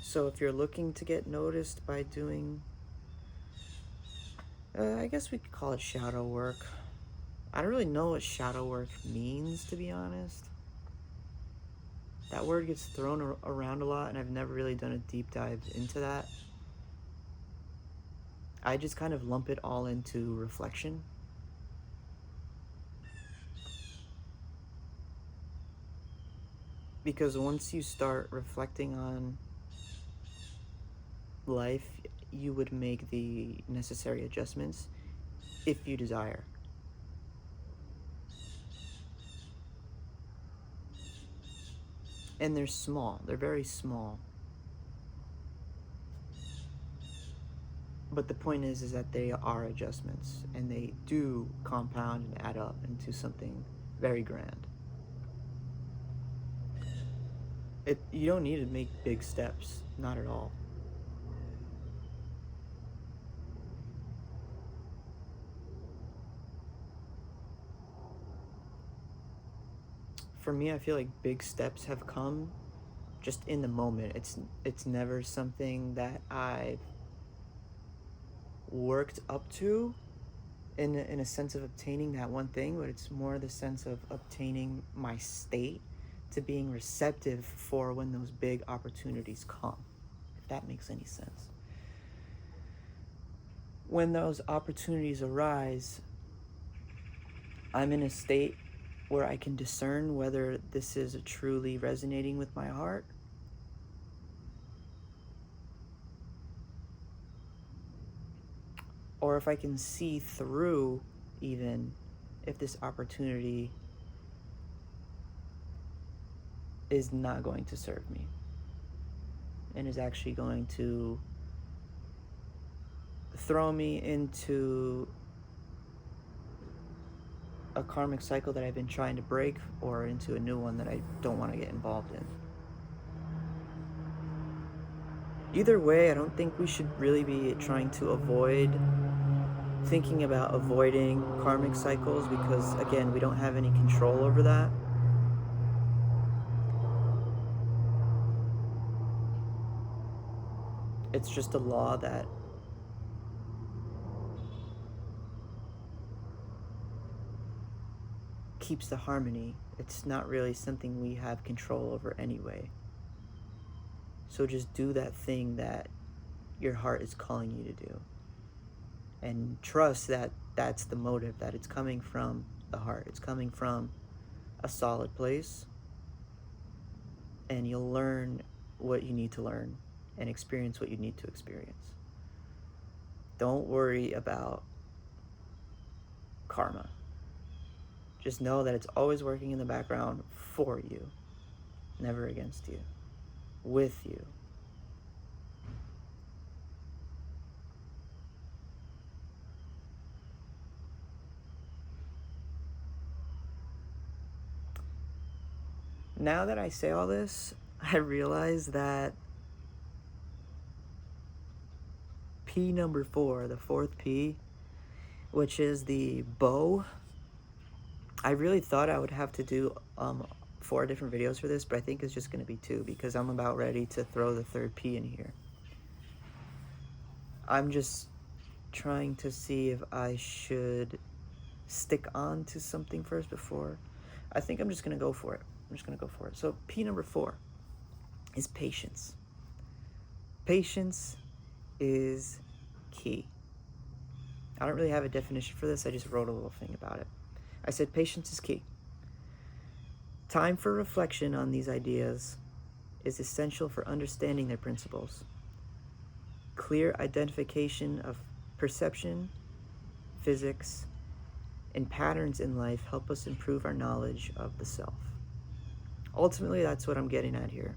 So if you're looking to get noticed by doing, I guess we could call it shadow work. I don't really know what shadow work means, to be honest. That word gets thrown around a lot, and I've never really done a deep dive into that. I just kind of lump it all into reflection. Because once you start reflecting on life, you would make the necessary adjustments if you desire. And they're small. They're very small. But the point is that they are adjustments, and they do compound and add up into something very grand. You don't need to make big steps, not at all. For me, I feel like big steps have come just in the moment. It's never something that I've worked up to in a sense of obtaining that one thing, but it's more the sense of obtaining my state to being receptive for when those big opportunities come, if that makes any sense. When those opportunities arise, I'm in a state where I can discern whether this is truly resonating with my heart, or if I can see through even if this opportunity is not going to serve me and is actually going to throw me into a karmic cycle that I've been trying to break, or into a new one that I don't want to get involved in. Either way, I don't think we should really be trying to avoid thinking about avoiding karmic cycles, because again, we don't have any control over that. It's just a law that keeps the harmony. It's not really something we have control over anyway. So just do that thing that your heart is calling you to do, and trust that that's the motive, that it's coming from the heart, it's coming from a solid place, and you'll learn what you need to learn and experience what you need to experience. Don't worry about karma. Just know that it's always working in the background for you, never against you, with you. Now that I say all this, I realize that P number 4, the fourth P, which is the bow, I really thought I would have to do 4 different videos for this, but I think it's just going to be 2 because I'm about ready to throw the third P in here. I'm just trying to see if I should stick on to something first before. I think I'm just going to go for it. So P number 4 is patience. Patience is key. I don't really have a definition for this. I just wrote a little thing about it. I said patience is key. Time for reflection on these ideas is essential for understanding their principles. Clear identification of perception, physics, and patterns in life help us improve our knowledge of the self. Ultimately, that's what I'm getting at here.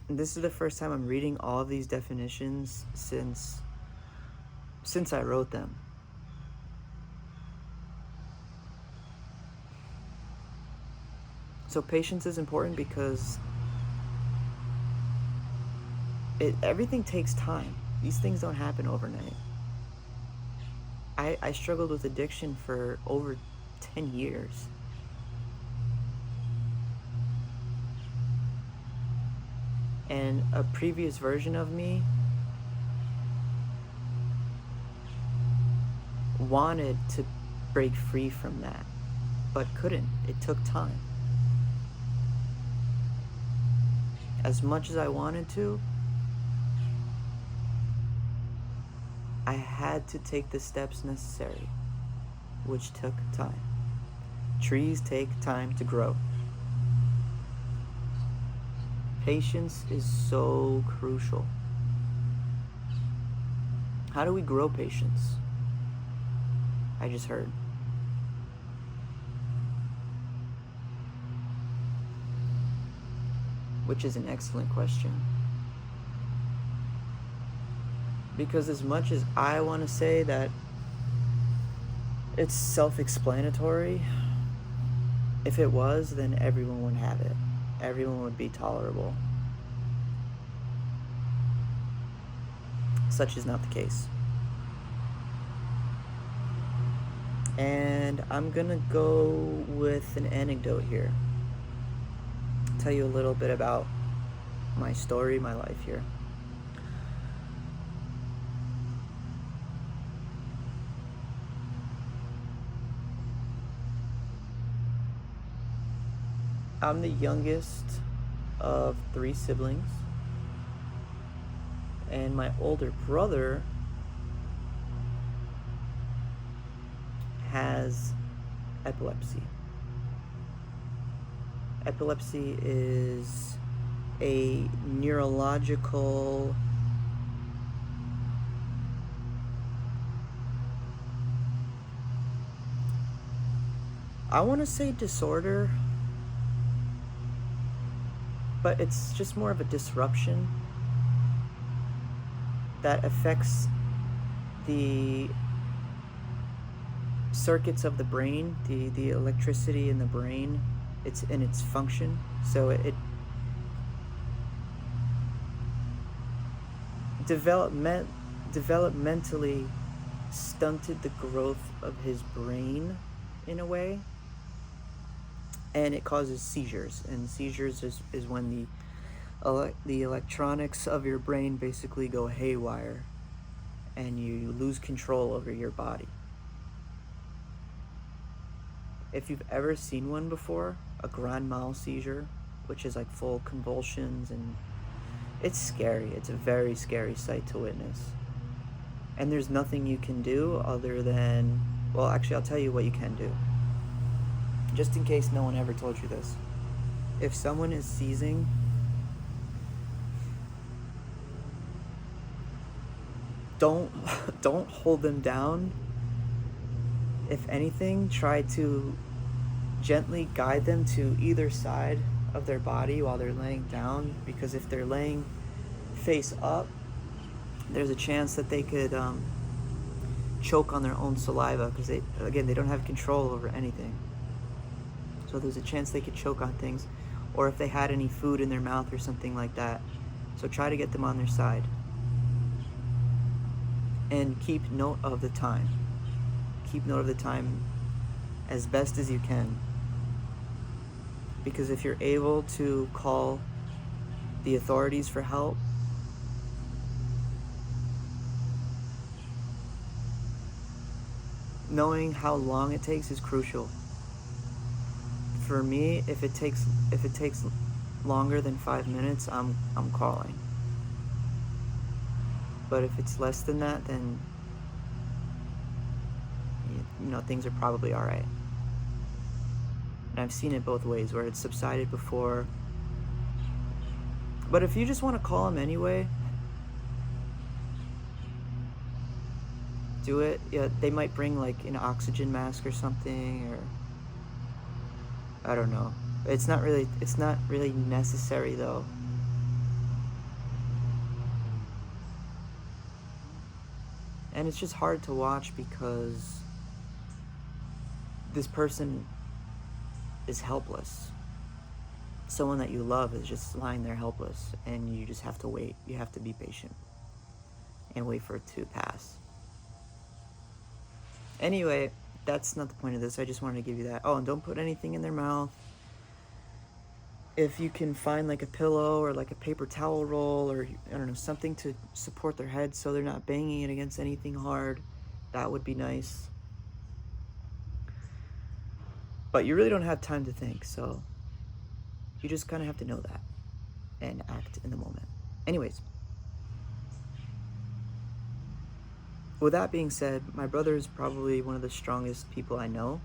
And this is the first time I'm reading all of these definitions since I wrote them. So patience is important because everything takes time. These things don't happen overnight. I struggled with addiction for over 10 years. And a previous version of me wanted to break free from that, but couldn't. It took time. As much as I wanted to, I had to take the steps necessary, which took time. Trees take time to grow. Patience is so crucial. How do we grow patience? I just heard. Which is an excellent question. Because as much as I want to say that it's self-explanatory, if it was, then everyone would have it. Everyone would be tolerable. Such is not the case. And I'm gonna go with an anecdote here. Tell you a little bit about my story, my life here. I'm the youngest of 3 siblings, and my older brother has epilepsy. Epilepsy is a neurological I want to say disorder, but it's just more of a disruption that affects the circuits of the brain, the electricity in the brain, it's in its function. So it developmentally stunted the growth of his brain in a way, and it causes seizures. And seizures is when the electronics of your brain basically go haywire and you lose control over your body. If you've ever seen one before, a grand mal seizure, which is like full convulsions, and it's scary. It's a very scary sight to witness. And there's nothing you can do other than, well, actually, I'll tell you what you can do. Just in case no one ever told you this. If someone is seizing, don't hold them down. If anything, try to gently guide them to either side of their body while they're laying down, because if they're laying face up, there's a chance that they could choke on their own saliva, because they don't have control over anything. So there's a chance they could choke on things, or if they had any food in their mouth or something like that. So try to get them on their side. And keep note of the time. Keep note of the time as best as you can. Because if you're able to call the authorities for help, knowing how long it takes is crucial. For me, if it takes longer than 5 minutes, I'm calling. But if it's less than that, then things are probably all right. And I've seen it both ways, where it's subsided before. But if you just want to call them anyway, do it. Yeah, they might bring like an oxygen mask or something, or I don't know. It's not really necessary though. And it's just hard to watch because this person is helpless. Someone that you love is just lying there helpless, and you just have to wait. You have to be patient and wait for it to pass. Anyway, that's not the point of this. I just wanted to give you that. Oh, and don't put anything in their mouth. If you can find like a pillow or like a paper towel roll, or I don't know, something to support their head so they're not banging it against anything hard, that would be nice. But you really don't have time to think, so you just kind of have to know that and act in the moment. Anyways, with that being said, my brother is probably one of the strongest people I know.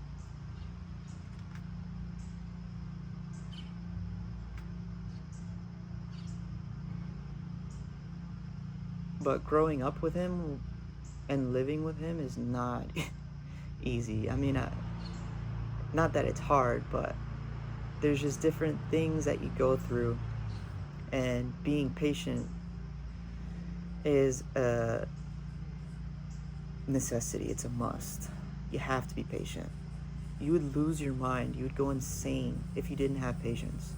But growing up with him and living with him is not easy. I mean, not that it's hard, but there's just different things that you go through, and being patient is a necessity. It's a must. You have to be patient. You would lose your mind. You would go insane if you didn't have patience.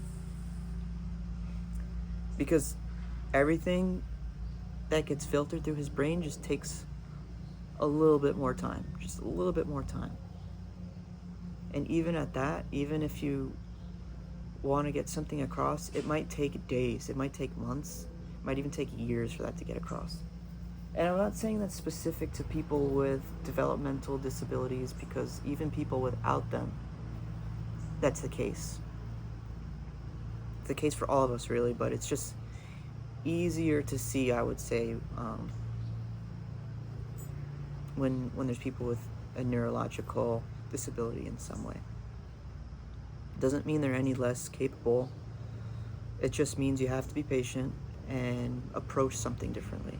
Because everything that gets filtered through his brain just takes a little bit more time. Just a little bit more time. And even at that, even if you want to get something across, it might take days, it might take months, it might even take years for that to get across. And I'm not saying that's specific to people with developmental disabilities, because even people without them, that's the case. It's the case for all of us, really, but it's just easier to see, I would say, when there's people with a neurological disability in some way. Doesn't mean they're any less capable. It just means you have to be patient and approach something differently.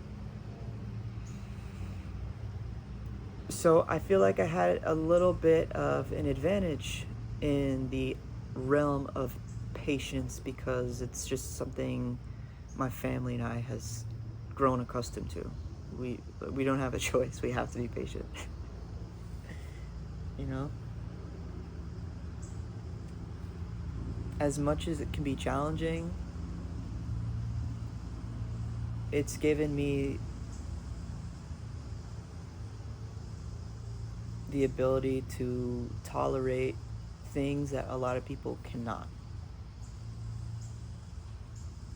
So I feel like I had a little bit of an advantage in the realm of patience, because it's just something my family and I has grown accustomed to. We don't have a choice. We have to be patient. You know? As much as it can be challenging, it's given me the ability to tolerate things that a lot of people cannot,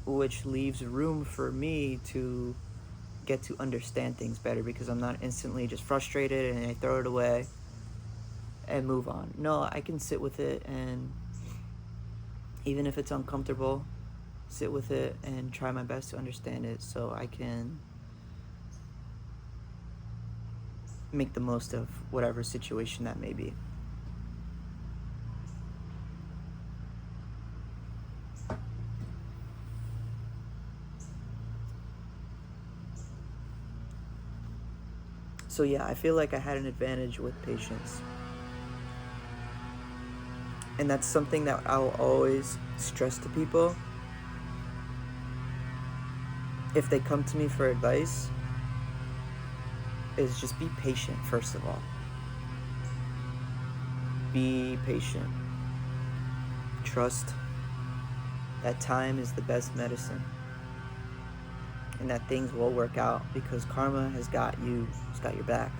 which leaves room for me to get to understand things better, because I'm not instantly just frustrated and I throw it away and move on. No, I can sit with it, and even if it's uncomfortable, sit with it and try my best to understand it so I can make the most of whatever situation that may be. So yeah, I feel like I had an advantage with patience. And that's something that I'll always stress to people. If they come to me for advice, is just be patient, first of all. Be patient. Trust that time is the best medicine, and that things will work out, because karma has got you. It's got your back.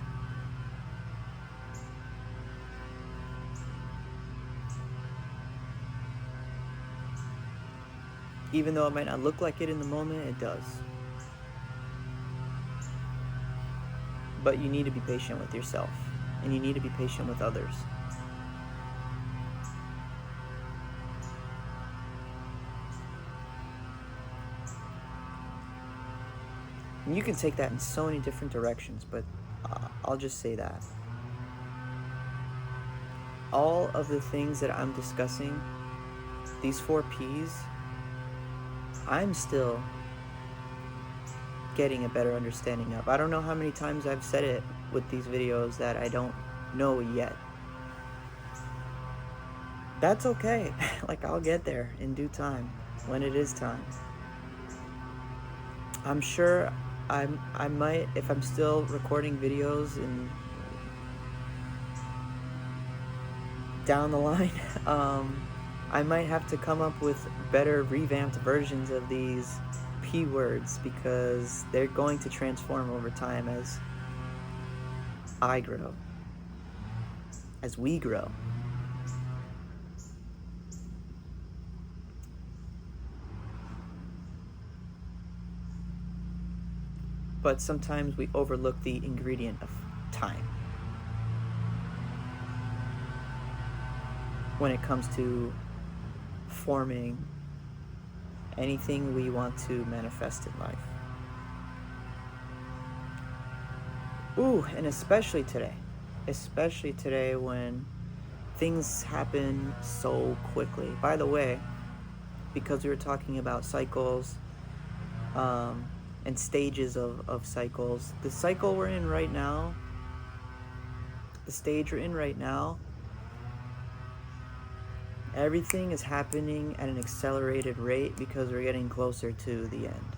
Even though it might not look like it in the moment, it does. But you need to be patient with yourself, and you need to be patient with others. And you can take that in so many different directions, but I'll just say that. All of the things that I'm discussing, these 4 Ps, I'm still getting a better understanding of. I don't know how many times I've said it with these videos that I don't know yet. That's okay. Like, I'll get there in due time, when it is time. I'm sure I might, if I'm still recording videos and down the line, I might have to come up with better revamped versions of these P words, because they're going to transform over time as I grow, as we grow. But sometimes we overlook the ingredient of time when it comes to forming anything we want to manifest in life. Ooh, and especially today when things happen so quickly. By the way, because we were talking about cycles and stages of cycles, the cycle we're in right now, the stage we're in right now, everything is happening at an accelerated rate because we're getting closer to the end.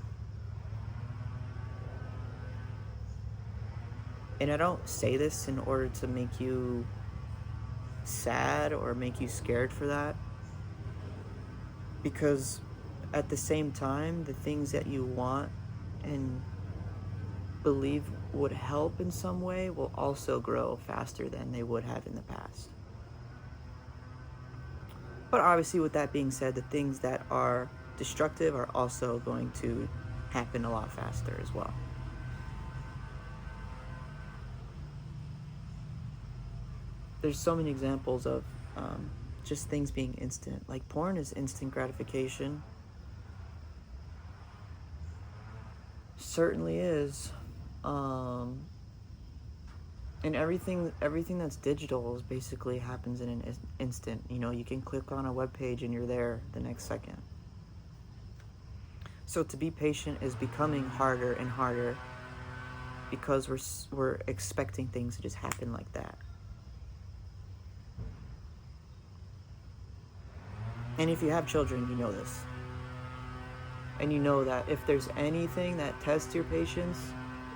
And I don't say this in order to make you sad or make you scared for that, because at the same time, the things that you want and believe would help in some way will also grow faster than they would have in the past. But obviously, with that being said, the things that are destructive are also going to happen a lot faster as well. There's so many examples of just things being instant. Like, porn is instant gratification. Certainly is. And everything that's digital is basically happens in an instant. You know, you can click on a web page and you're there the next second. So to be patient is becoming harder and harder because we're expecting things to just happen like that. And if you have children, you know this. And you know that if there's anything that tests your patience,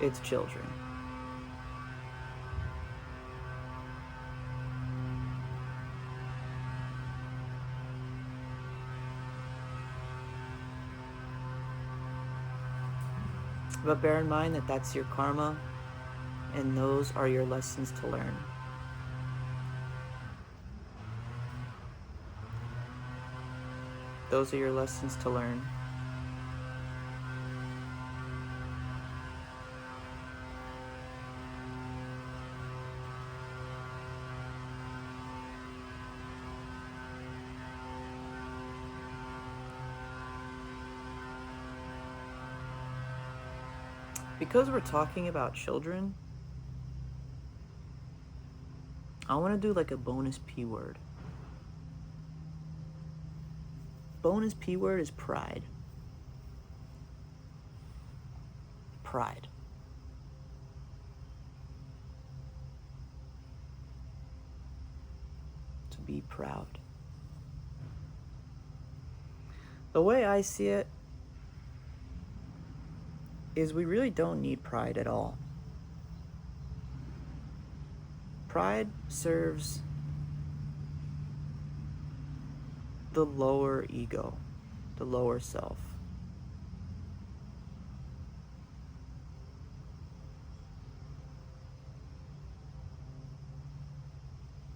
it's children. But bear in mind that that's your karma, and those are your lessons to learn. Those are your lessons to learn. Because we're talking about children, I want to do like a bonus P word. Bonus P word is pride. Pride. To be proud. The way I see it is we really don't need pride at all. Pride serves the lower ego, the lower self.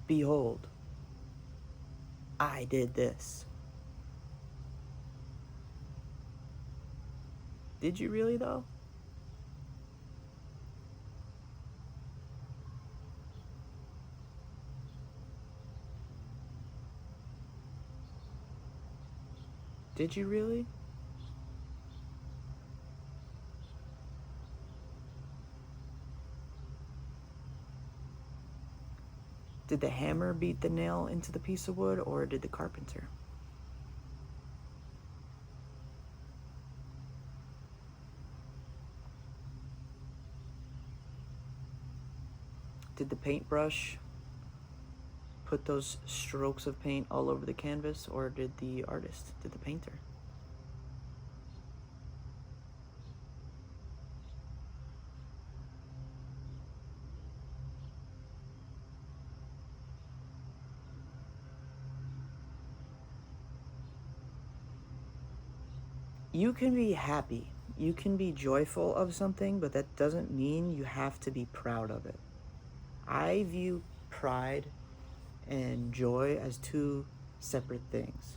Behold, I did this. Did you really, though? Did you really? Did the hammer beat the nail into the piece of wood, or did the carpenter? Did the paintbrush put those strokes of paint all over the canvas, or did the artist, did the painter? You can be happy, you can be joyful of something, but that doesn't mean you have to be proud of it. I view pride and joy as two separate things.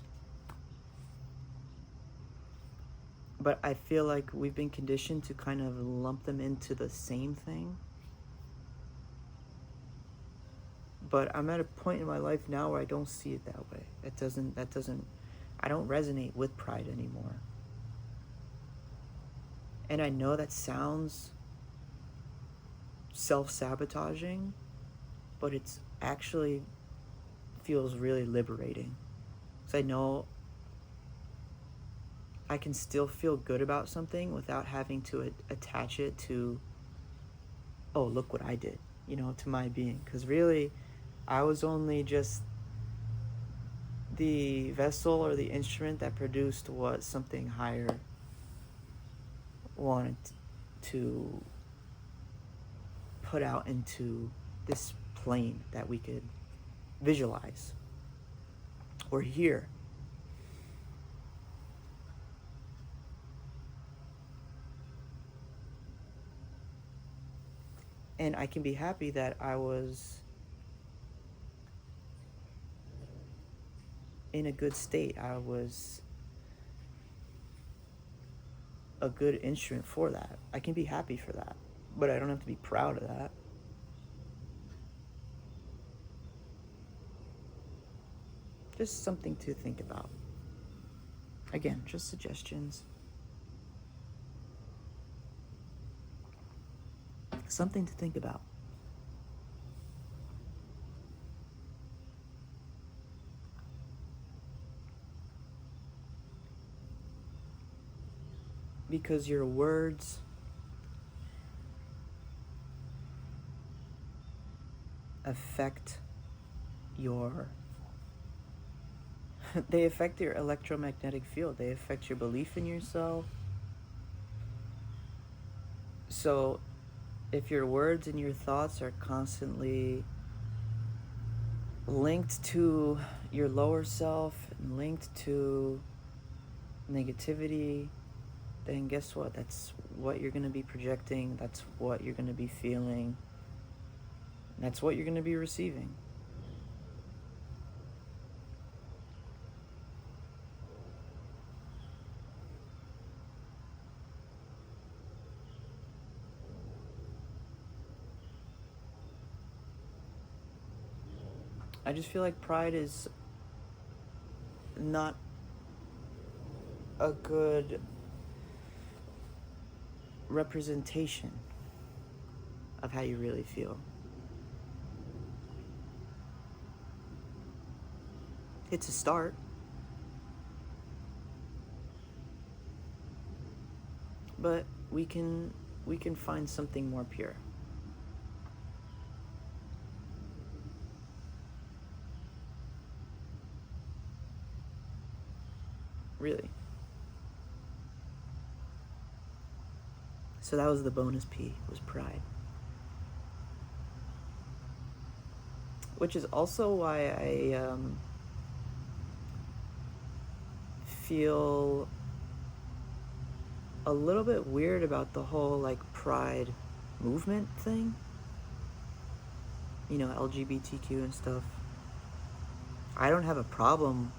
But I feel like we've been conditioned to kind of lump them into the same thing. But I'm at a point in my life now where I don't see it that way. I don't resonate with pride anymore. And I know that sounds self-sabotaging, but it's actually feels really liberating. Because I know I can still feel good about something without having to attach it to, oh, look what I did, to my being. Because really, I was only just the vessel or the instrument that produced what something higher wanted to put out into this plane that we could visualize or hear. And I can be happy that I was in a good state. I was a good instrument for that. I can be happy for that, but I don't have to be proud of that. Just something to think about. Again, just suggestions. Something to think about. Because your words affect they affect your electromagnetic field. They affect your belief in yourself. So if your words and your thoughts are constantly linked to your lower self and linked to negativity, then guess what? That's what you're going to be projecting. That's what you're going to be feeling. That's what you're going to be receiving. I just feel like pride is not a good representation of how you really feel. It's a start. But we can find something more pure. Really. So that was the bonus P, was pride. Which is also why I feel a little bit weird about the whole pride movement thing. LGBTQ and stuff. I don't have a problem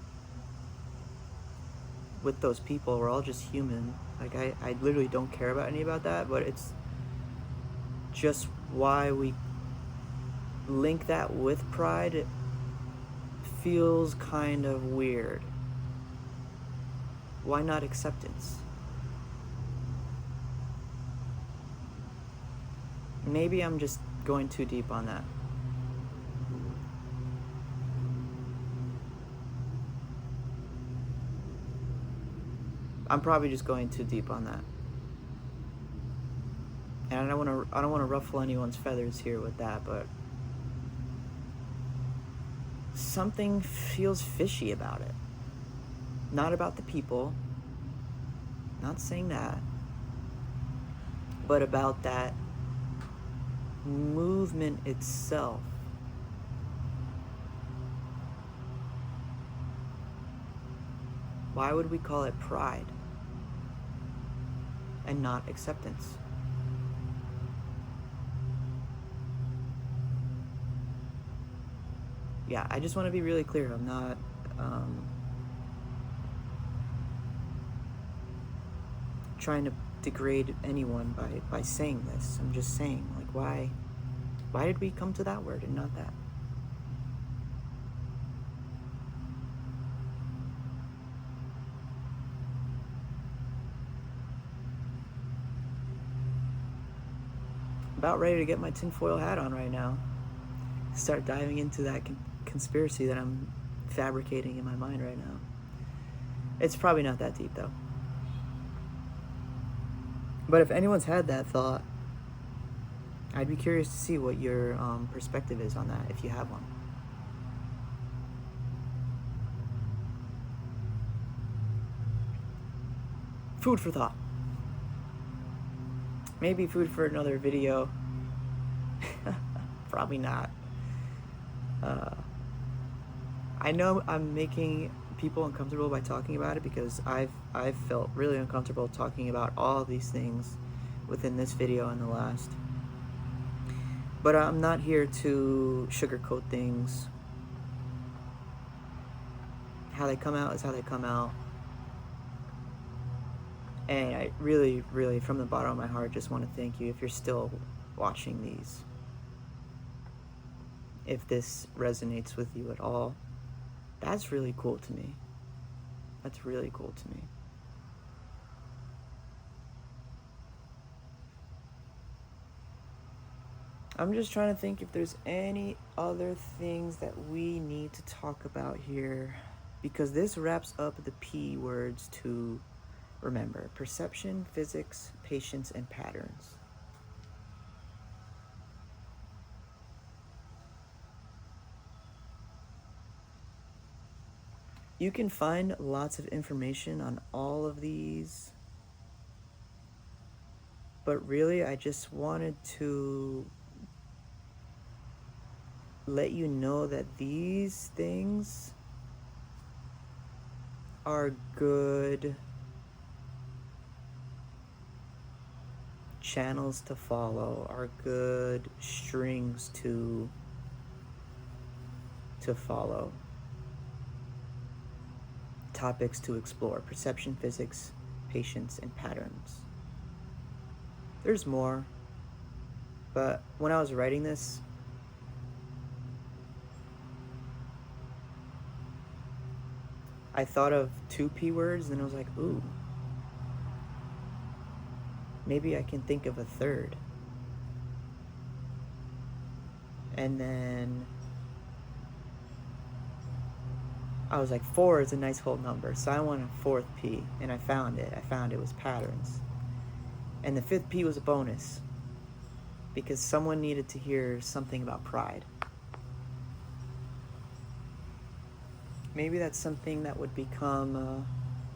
with those people. We're all just human. Like, I literally don't care about any about that, but it's just why we link that with pride. It feels kind of weird. Why not acceptance? Maybe I'm just going too deep on that. I'm probably just going too deep on that. And I don't want to ruffle anyone's feathers here with that, but something feels fishy about it. Not about the people, not saying that, but about that movement itself. Why would we call it pride and not acceptance? Yeah, I just want to be really clear. I'm not trying to degrade anyone by saying this. I'm just saying, like, why did we come to that word and not that? About ready to get my tinfoil hat on right now. Start diving into that conspiracy that I'm fabricating in my mind right now. It's probably not that deep, though. But if anyone's had that thought, I'd be curious to see what your perspective is on that, if you have one. Food for thought. Maybe food for another video. Probably not. I know I'm making people uncomfortable by talking about it, because I've felt really uncomfortable talking about all these things within this video and the last. But I'm not here to sugarcoat things. How they come out is how they come out. And I really, really, from the bottom of my heart, just want to thank you if you're still watching these. If this resonates with you at all, that's really cool to me. That's really cool to me. I'm just trying to think if there's any other things that we need to talk about here, because this wraps up the P words to remember: perception, physics, patience, and patterns. You can find lots of information on all of these, but really I just wanted to let you know that these things are good channels to follow, are good strings to follow, topics to explore: perception, physics, patience, and patterns. There's more, but when I was writing this, I thought of 2 P words, and I was like, ooh, maybe I can think of a third. And then I was like, 4 is a nice whole number, so I want a 4th P, and I found it. I found it was patterns. And the 5th P was a bonus, because someone needed to hear something about pride. Maybe that's something that would become,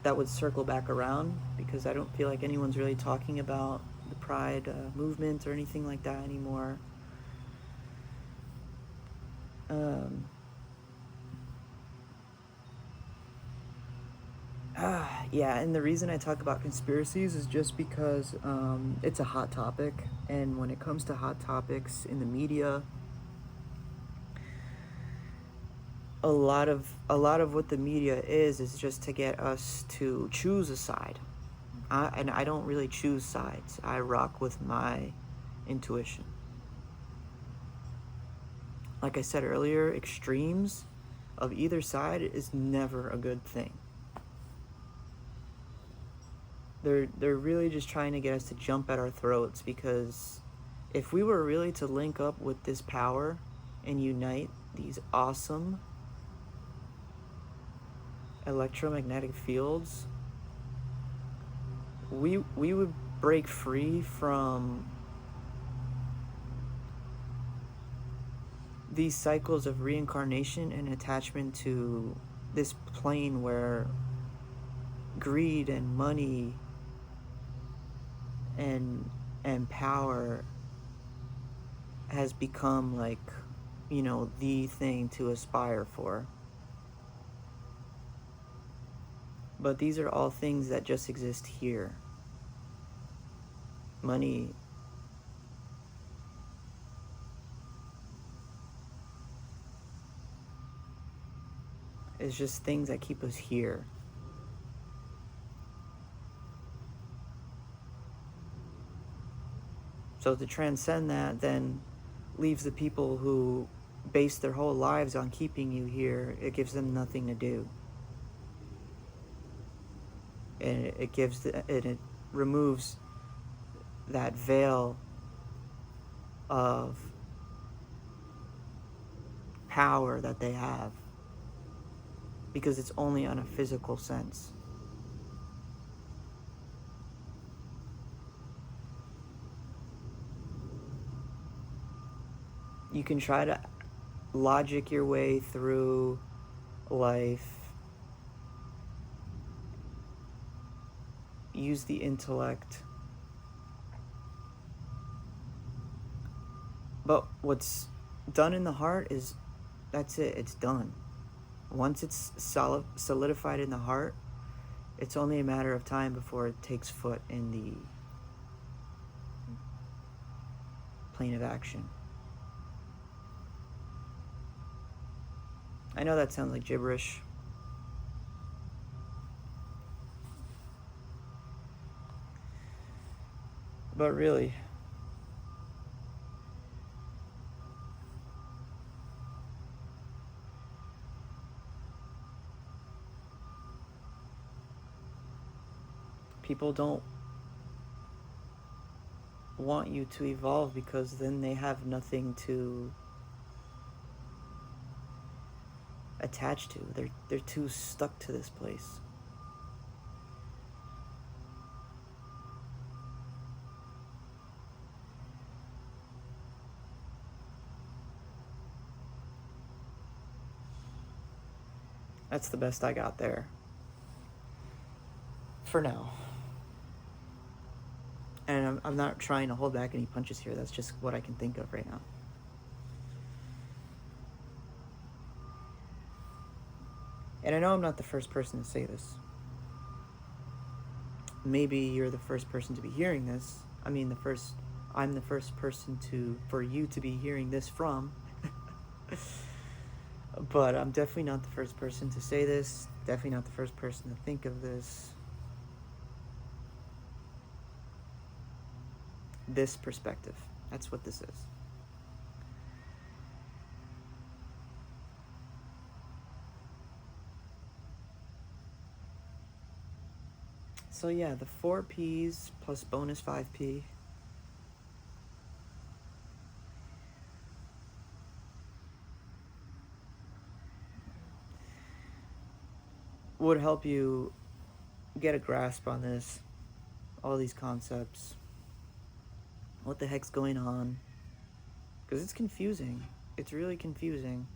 that would circle back around, because I don't feel like anyone's really talking about the pride movement or anything like that anymore. Yeah, and the reason I talk about conspiracies is just because it's a hot topic, and when it comes to hot topics in the media, a lot of what the media is just to get us to choose a side. And I don't really choose sides. I rock with my intuition. Like I said earlier, extremes of either side is never a good thing. They're really just trying to get us to jump at our throats, because if we were really to link up with this power and unite these awesome electromagnetic fields, we would break free from these cycles of reincarnation and attachment to this plane where greed and money and power has become, like, you know, the thing to aspire for. But these are all things that just exist here. Money is just things that keep us here. So to transcend that then leaves the people who base their whole lives on keeping you here. It gives them nothing to do. And it removes that veil of power that they have, because it's only on a physical sense. You can try to logic your way through life, use the intellect, but what's done in the heart is, that's it, it's done. Once it's solidified in the heart, it's only a matter of time before it takes foot in the plane of action. I know that sounds like gibberish. But really, people don't want you to evolve, because then they have nothing to attach to. They're too stuck to this place. That's the best I got there. For now. And I'm not trying to hold back any punches here. That's just what I can think of right now. And I know I'm not the first person to say this. Maybe you're the first person to be hearing this. I'm the first person for you to be hearing this from. But I'm definitely not the first person to say this. Definitely not the first person to think of this. This perspective. That's what this is. So yeah, the 4 Ps plus bonus 5P. Would help you get a grasp on this, all these concepts. What the heck's going on? Because it's confusing. It's really confusing.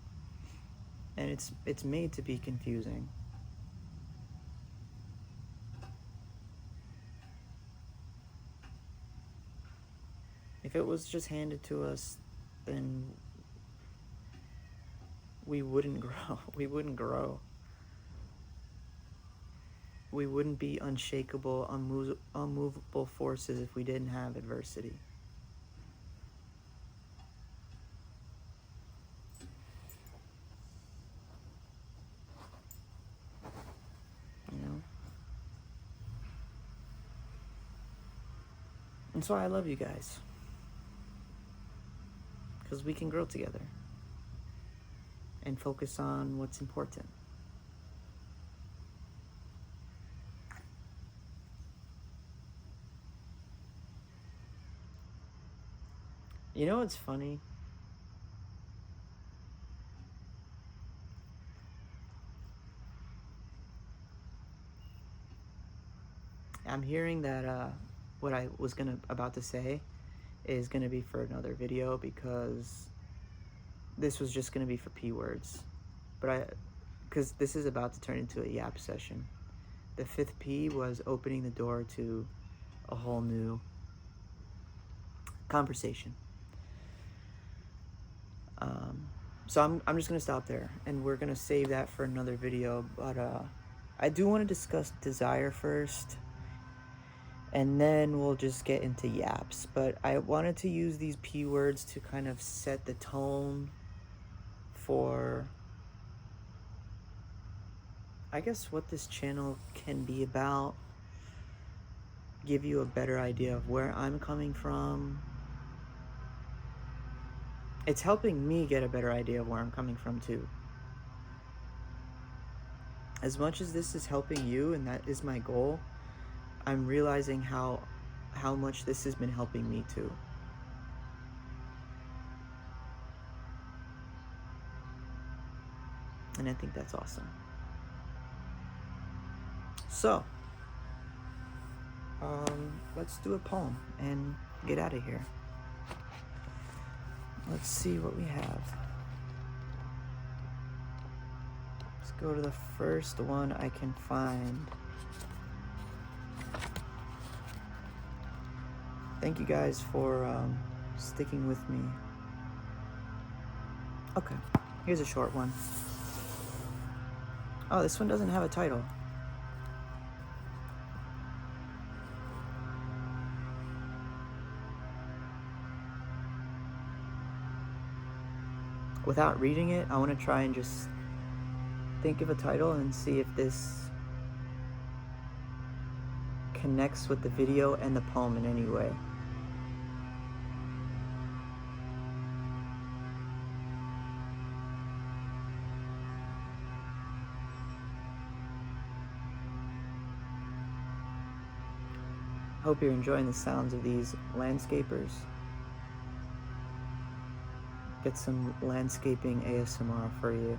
And it's made to be confusing. If it was just handed to us, then we wouldn't grow. We wouldn't grow. We wouldn't be unshakable, unmovable forces if we didn't have adversity. You know? And so I love you guys. Because we can grow together. And focus on what's important. You know what's funny? I'm hearing that what I was about to say is gonna be for another video, because this was just gonna be for P words, because this is about to turn into a yap session. The 5th P was opening the door to a whole new conversation. So I'm just gonna stop there, and we're gonna save that for another video. But I do want to discuss desire first, and then we'll just get into yaps. But I wanted to use these P words to kind of set the tone for, I guess, what this channel can be about, give you a better idea of where I'm coming from. It's helping me get a better idea of where I'm coming from too. As much as this is helping you, and that is my goal, I'm realizing how much this has been helping me too. And I think that's awesome. So, let's do a poem and get out of here. Let's see what we have. Let's go to the first one I can find. Thank you guys for sticking with me. Okay, here's a short one. Oh, this one doesn't have a title. Without reading it, I want to try and just think of a title and see if this connects with the video and the poem in any way. Hope you're enjoying the sounds of these landscapers. Get some landscaping ASMR for you.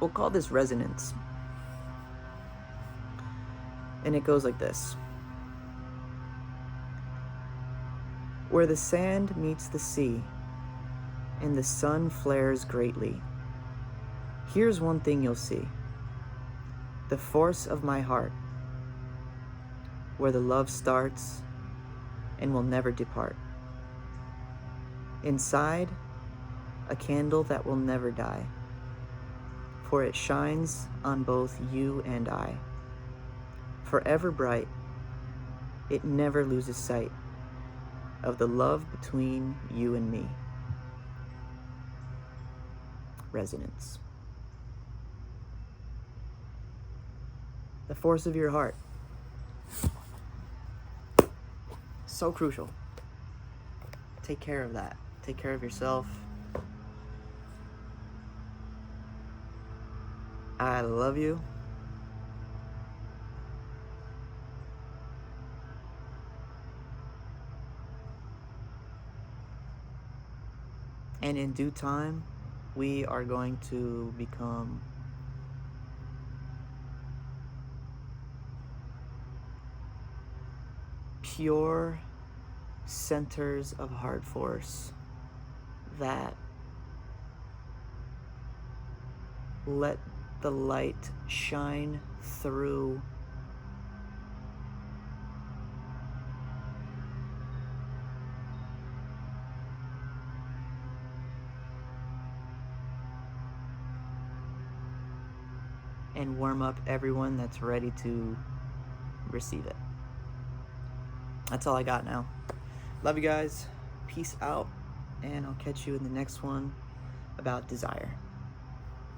We'll call this resonance. And it goes like this. Where the sand meets the sea, and the sun flares greatly, here's one thing you'll see. The force of my heart, where the love starts and will never depart. Inside, a candle that will never die, for it shines on both you and I. Forever bright, it never loses sight of the love between you and me. Resonance. The force of your heart. So crucial. Take care of that. Take care of yourself. I love you. And in due time, we are going to become pure centers of heart force that let the light shine through and warm up everyone that's ready to receive it. That's all I got now. Love you guys. Peace out. And I'll catch you in the next one. about desire.